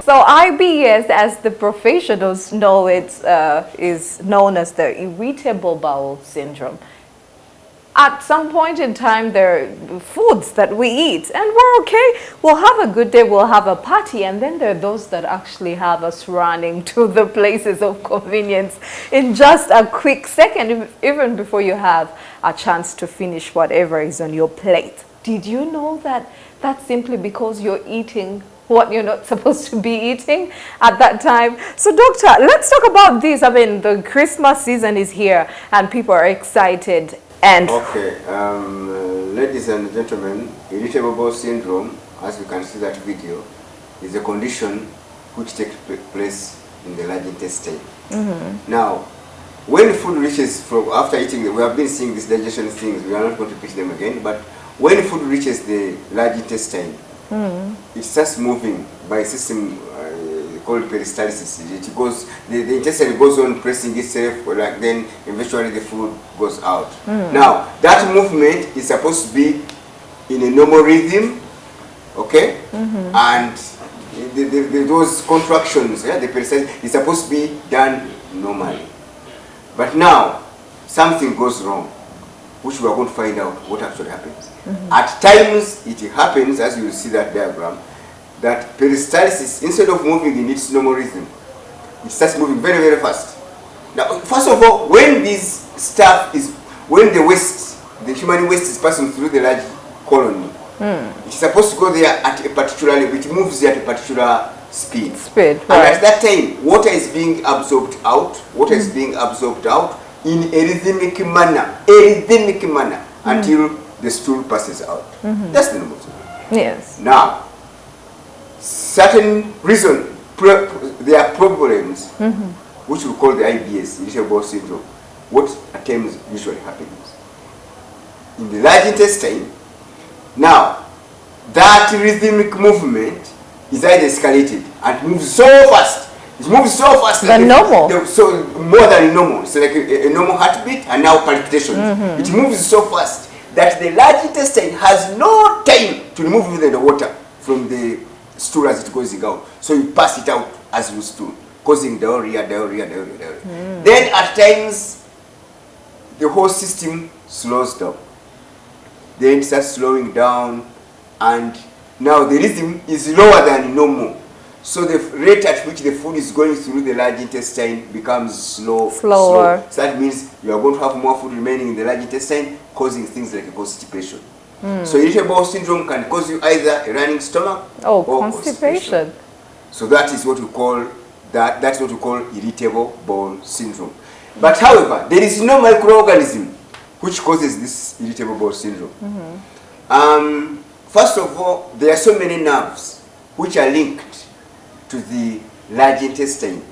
So IBS, as the professionals know, is known as the irritable bowel syndrome. At some point in time, there are foods that we eat and we're okay. We'll have a good day, we'll have a party, and then there are those that actually have us running to the places of convenience in just a quick second, even before you have a chance to finish whatever is on your plate. Did you know that that's simply because you're eating what you're not supposed to be eating at that time? So doctor, let's talk about this. I mean, the Christmas season is here and people are excited. And okay, ladies and gentlemen, irritable bowel syndrome, as you can see that video, is a condition which takes place in the large intestine. Now, when food reaches from after eating, we have been seeing these digestion things. We are not going to repeat them again. But when food reaches the large intestine, it starts moving by a system called peristalsis. It goes, the intestine goes on pressing itself, like then eventually the food goes out. Now, that movement is supposed to be in a normal rhythm, okay? And those contractions, yeah, the peristalsis is supposed to be done normally. But now, something goes wrong, which we are going to find out what actually happens. At times, it happens, as you will see that diagram, that peristalsis, instead of moving in its normal rhythm, it starts moving very, very fast. Now, first of all, when this stuff is, when the waste, the human waste is passing through the large colony, it's supposed to go there at a particular, it moves there at a particular speed. Right. And at that time, water is being absorbed out, in a rhythmic manner, until the stool passes out. That's the normal thing. yes. Now, certain reason, there are problems, which we call the IBS, irritable bowel syndrome. What at times usually happens in the large intestine. Now, that rhythmic movement is either escalated and moves so fast. It moves so fast than normal. So more than normal. It's like a normal heartbeat and now palpitations. It moves so fast that the large intestine has no time to remove even the water from the stool as it goes out. So you pass it out as you stool, causing diarrhea. Then at times, the whole system slows down. Then it starts slowing down, and now the rhythm is lower than normal. So the rate at which the food is going through the large intestine becomes slower. So that means you are going to have more food remaining in the large intestine, causing things like constipation. So irritable bowel syndrome can cause you either a running stomach or constipation. So that is what we call that's what we call irritable bowel syndrome. But however, there is no microorganism which causes this irritable bowel syndrome. First of all, there are so many nerves which are linked to the large intestine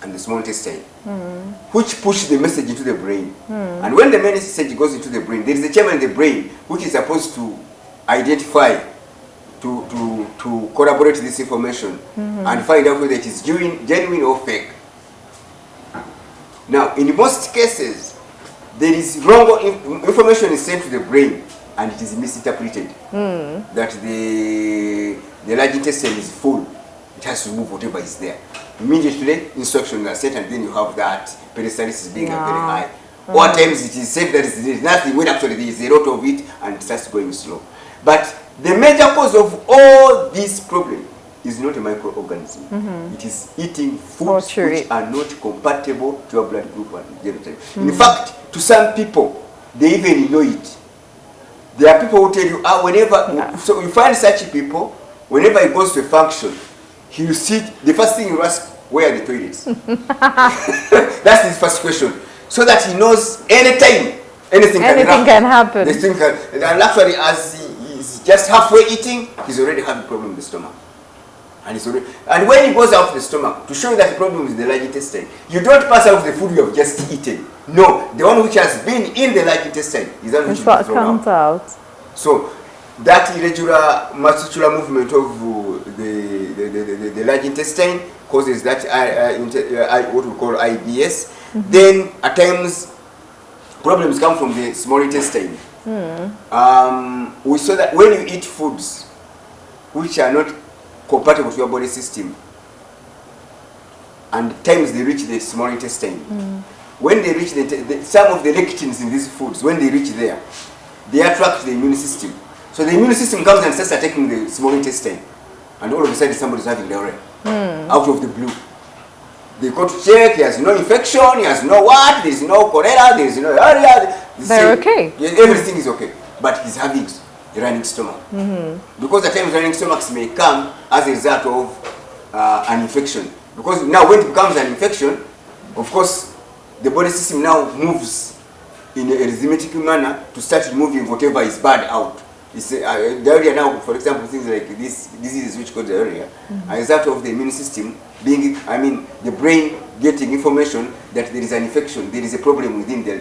and the small intestine, which push the message into the brain. And when the message goes into the brain, there is a chamber in the brain which is supposed to identify, to corroborate this information and find out whether it is genuine or fake. Now, in most cases, there is wrong information is sent to the brain and it is misinterpreted. That the large intestine is full. It has to remove whatever is there. Immediately, instructions are sent, and then you have that peristalsis being very high. Or at times it is said that there is nothing when actually there is a lot of it and it starts going slow. But the major cause of all this problem is not a microorganism. It is eating foods which are not compatible to your blood group and genotype. In fact, to some people, they even know it. There are people who tell you, whenever, so you find such people, whenever he goes to a function, he will sit, the first thing he will ask, where are the toilets? That's his first question. So that he knows anytime, anything can happen. And actually, as he is just halfway eating, he's already having a problem with the stomach. And when he goes out the stomach, to show you that the problem is the large intestine, you don't pass out the food you have just eaten. No, the one which has been in the large intestine is that which comes out. So that irregular muscular movement of the large intestine causes that what we call IBS. Then at times problems come from the small intestine. We saw that when you eat foods which are not compatible to your body system, and times they reach the small intestine. When they reach some of the lectins in these foods, when they reach there, they attract the immune system. So the immune system comes and starts attacking the small intestine, and all of a sudden somebody's having diarrhea out of the blue. They go to check, he has no infection, he has no what, there's no cholera, there's no diarrhea. They're okay. Yeah, everything is okay, but he's having a running stomach. Because at times running stomachs may come as a result of an infection. Because now when it becomes an infection, of course, the body system now moves in a rhythmic manner to start removing whatever is bad out. It's, diarrhea now, for example, things like this disease which called diarrhea, as a result of the immune system being, the brain getting information that there is an infection, there is a problem within the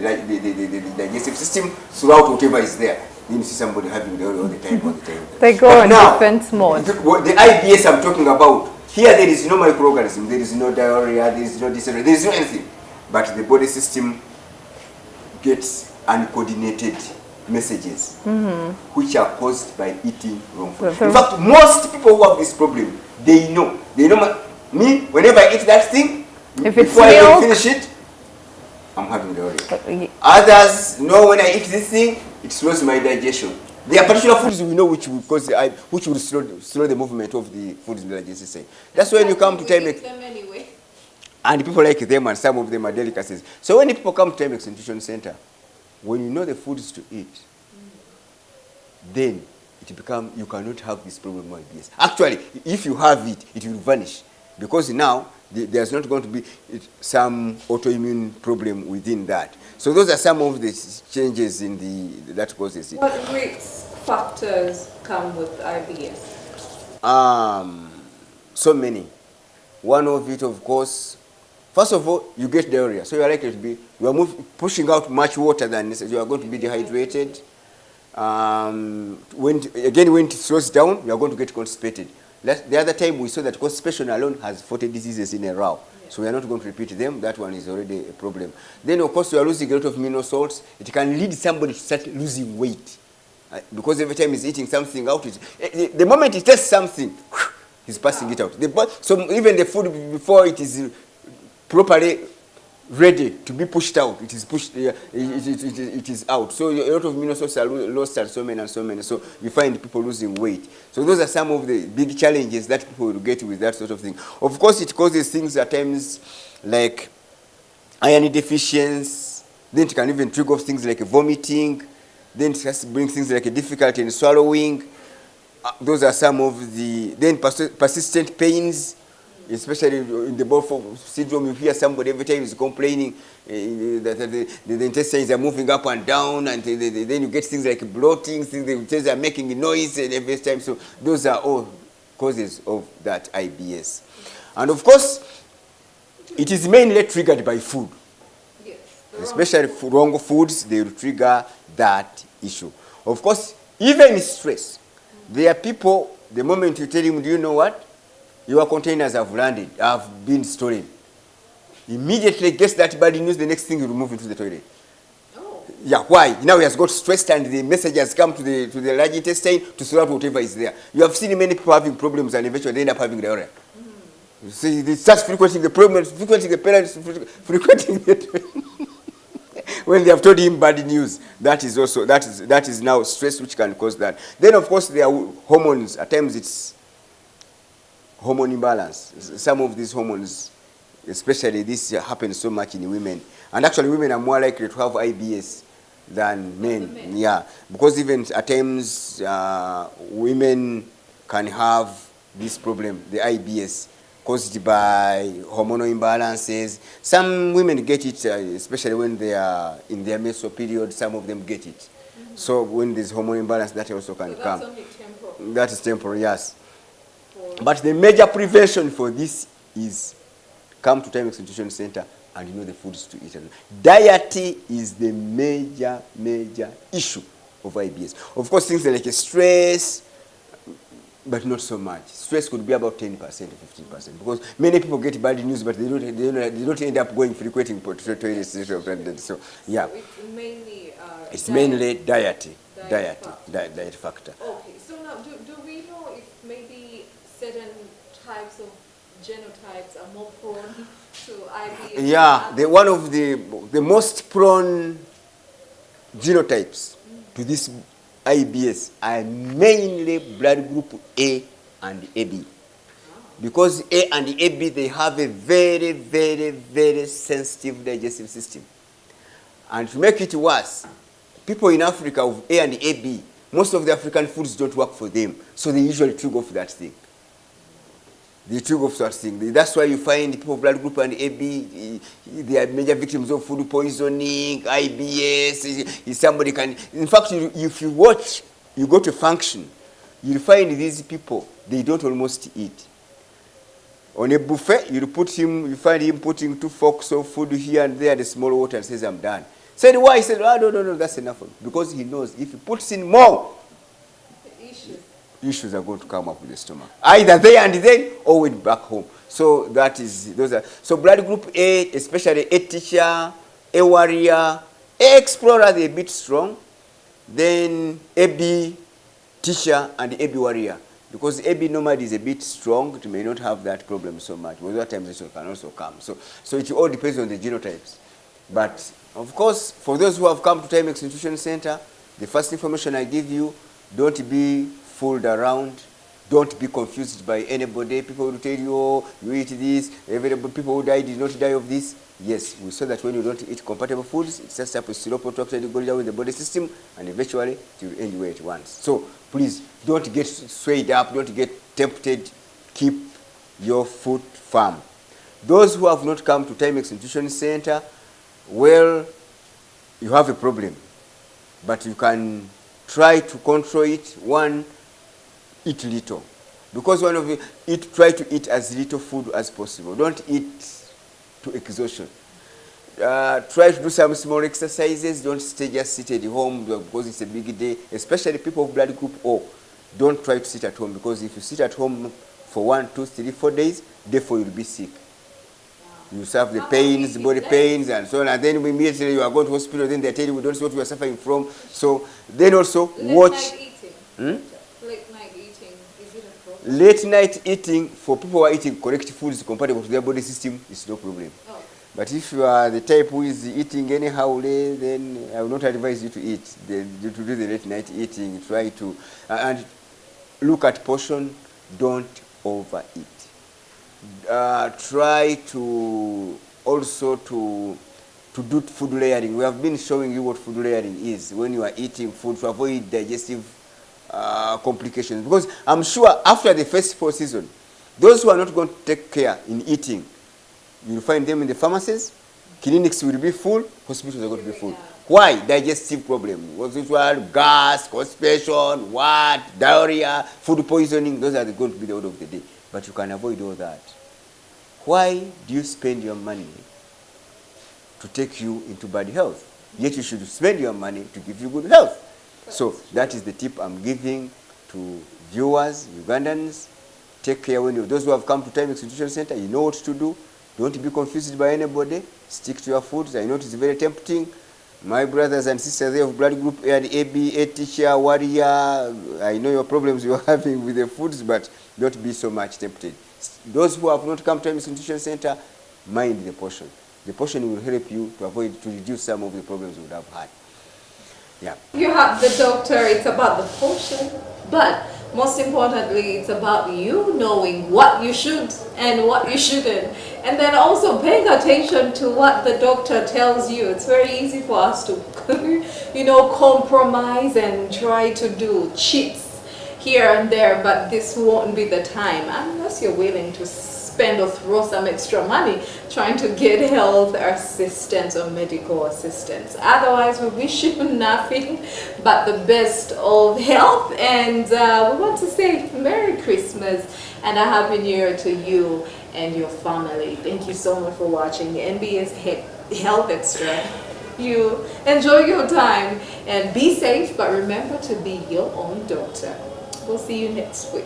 digestive system throughout whatever is there. Then you see somebody having diarrhea all the time. They go in defense mode. The IBS I'm talking about, here there is no microorganism, there is no diarrhea, there is no dysentery, there is no anything. But the body system gets uncoordinated messages which are caused by eating wrong food. In fact, most people who have this problem, they know. Me, whenever I eat that thing, if it's before I milk, even finish it, I'm having diarrhea. Others know when I eat this thing, it slows my digestion. There are particular foods we know which will cause which will slow the movement of the foods in the digestive system. That's when you come to Taimex. Anyway. And people like them, and some of them are delicacies. So when people come to Taimex Nutrition Center, when you know the foods to eat, then it becomes, you cannot have this problem of IBS. Actually, if you have it, it will vanish. Because now, there's not going to be some autoimmune problem within that. So those are some of the changes in that causes it. What risk factors come with IBS? So many. One of it, of course, first of all, you get diarrhea. So you are likely to be, you are pushing out much water than necessary. You are going to be dehydrated. When it slows down, you are going to get constipated. The other time we saw that constipation alone has 40 diseases in a row. Yeah. So we are not going to repeat them. That one is already a problem. Then, of course, you are losing a lot of mineral salts. It can lead somebody to start losing weight. Because every time he's eating something out, the moment he tastes something, he's passing it out. So even the food before it is properly ready to be pushed out, it is pushed. It is out. So a lot of mineral salts are lost, and so many. So you find people losing weight. So those are some of the big challenges that people will get with that sort of thing. Of course, it causes things at times like iron deficiency. Then it can even trigger things like vomiting. Then it has to bring things like a difficulty in swallowing. Those are some of the persistent pains. Especially in the bowel syndrome, you hear somebody every time is complaining that the intestines are moving up and down, and then you get things like bloating, things the intestines are making noise and every time. So those are all causes of that IBS. And of course, it is mainly triggered by food. Yes. Especially wrong foods, they will trigger that issue. Of course, even stress. There are people, the moment you tell him, do you know what? Your containers have landed, have been stolen. Immediately gets that bad news, the next thing you move into the toilet. Oh. Yeah, why? Now he has got stressed and the message has come to the large intestine to sort out whatever is there. You have seen many people having problems and eventually they end up having diarrhea. You see, they start frequenting the problems, frequenting the parents, frequenting the when they have told him bad news. That is now stress which can cause that. Then of course there are hormones. At times it's hormone imbalance. Some of these hormones, especially this happens so much in women. And actually women are more likely to have IBS than men. Yeah, because even at times women can have this problem, the IBS, caused by hormonal imbalances. Some women get it, especially when they are in their menstrual period, some of them get it. So when there's hormone imbalance, that also can come. That's only temporal. That is temporary, yes. But the major prevention for this is come to Taimex Nutrition Center and you know the foods to eat. Diet is the major issue of IBS. Of course, things like stress, but not so much. Stress could be about 10% or 15%, because many people get bad news, but they don't end up going frequenting toilets. So yeah, So it's mainly diet factor. Okay, so now do we know if maybe certain genotypes are more prone to IBS? Yeah, one of the most prone genotypes to this IBS are mainly blood group A and AB. Because A and AB, they have a very, very, very sensitive digestive system. And to make it worse, people in Africa with A and AB, most of the African foods don't work for them. So they usually trigger off that thing. They trigger off that thing. That's why you find people with blood group and AB, they are major victims of food poisoning, IBS. Somebody can, in fact, if you watch, you go to function, you'll find these people, they don't almost eat. On a buffet, you find him putting 2 forks of food here and there and a small water and says, I'm done. Said why? He said, no, that's enough. Because he knows if he puts in more, issues are going to come up with the stomach. Either there and then or when back home. So so blood group A, especially A teacher, A warrior, A explorer, they're a bit strong. Then AB teacher and AB warrior. Because AB nomad is a bit strong, it may not have that problem so much. But other times it can also come. So it all depends on the genotypes. But of course, for those who have come to Taimex Nutrition Center, the first information I give you, don't be fooled around. Don't be confused by anybody. People will tell you, oh, you eat this. People who died did not die of this. Yes, we saw that when you don't eat compatible foods, it sets up a serotonin go down in the body system, and eventually it will end where it wants. So please, don't get swayed up. Don't get tempted. Keep your foot firm. Those who have not come to Taimex Nutrition Center, well, you have a problem, but you can try to control it. One, eat little, because one of you try to eat as little food as possible. Don't eat to exhaustion. Try to do some small exercises. Don't stay just sit at home because it's a big day, especially people of blood group O. Don't try to sit at home, because if you sit at home for 1, 2, 3, 4 days, therefore you'll be sick. You have the pains, body pains, and so on, and then immediately you are going to hospital, then they tell you we don't see what you are suffering from. So then also watch. Late night eating, is it a problem? Late night eating for people who are eating correct foods compatible to their body system is no problem. Oh. But if you are the type who is eating anyhow, then I will not advise you to eat. To do the late night eating, try to and look at portion. Don't overeat. Try to also to do food layering. We have been showing you what food layering is when you are eating food, to avoid digestive complications. Because I'm sure after the first 4 seasons, those who are not going to take care in eating, you'll find them in the pharmacies, clinics will be full, hospitals are going to be full. Why? Digestive problem. What's usual? Gas, constipation, diarrhea, food poisoning. Those are going to be the order of the day. But you can avoid all that. Why do you spend your money to take you into bad health? Yet you should spend your money to give you good health. So that is the tip I'm giving to viewers, Ugandans. Take care when those who have come to Taimex Nutrition Center, you know what to do. Don't be confused by anybody. Stick to your foods. I know it is very tempting. My brothers and sisters, they have blood group A and AB, A teacher, warrior. I know your problems you're having with the foods, but don't be so much tempted. Those who have not come to Taimex Nutrition Center, mind the portion. The portion will help you to reduce some of the problems you would have had. Yeah. You have the doctor, it's about the portion, but most importantly, it's about you knowing what you should and what you shouldn't. And then also paying attention to what the doctor tells you. It's very easy for us to, compromise and try to do cheats here and there, but this won't be the time unless you're willing to spend or throw some extra money trying to get health assistance or medical assistance. Otherwise, we wish you nothing but the best of health, and we want to say Merry Christmas and a Happy New Year to you and your family. Thank you so much for watching NBS Health Extra. You enjoy your time and be safe, but remember to be your own doctor. We'll see you next week.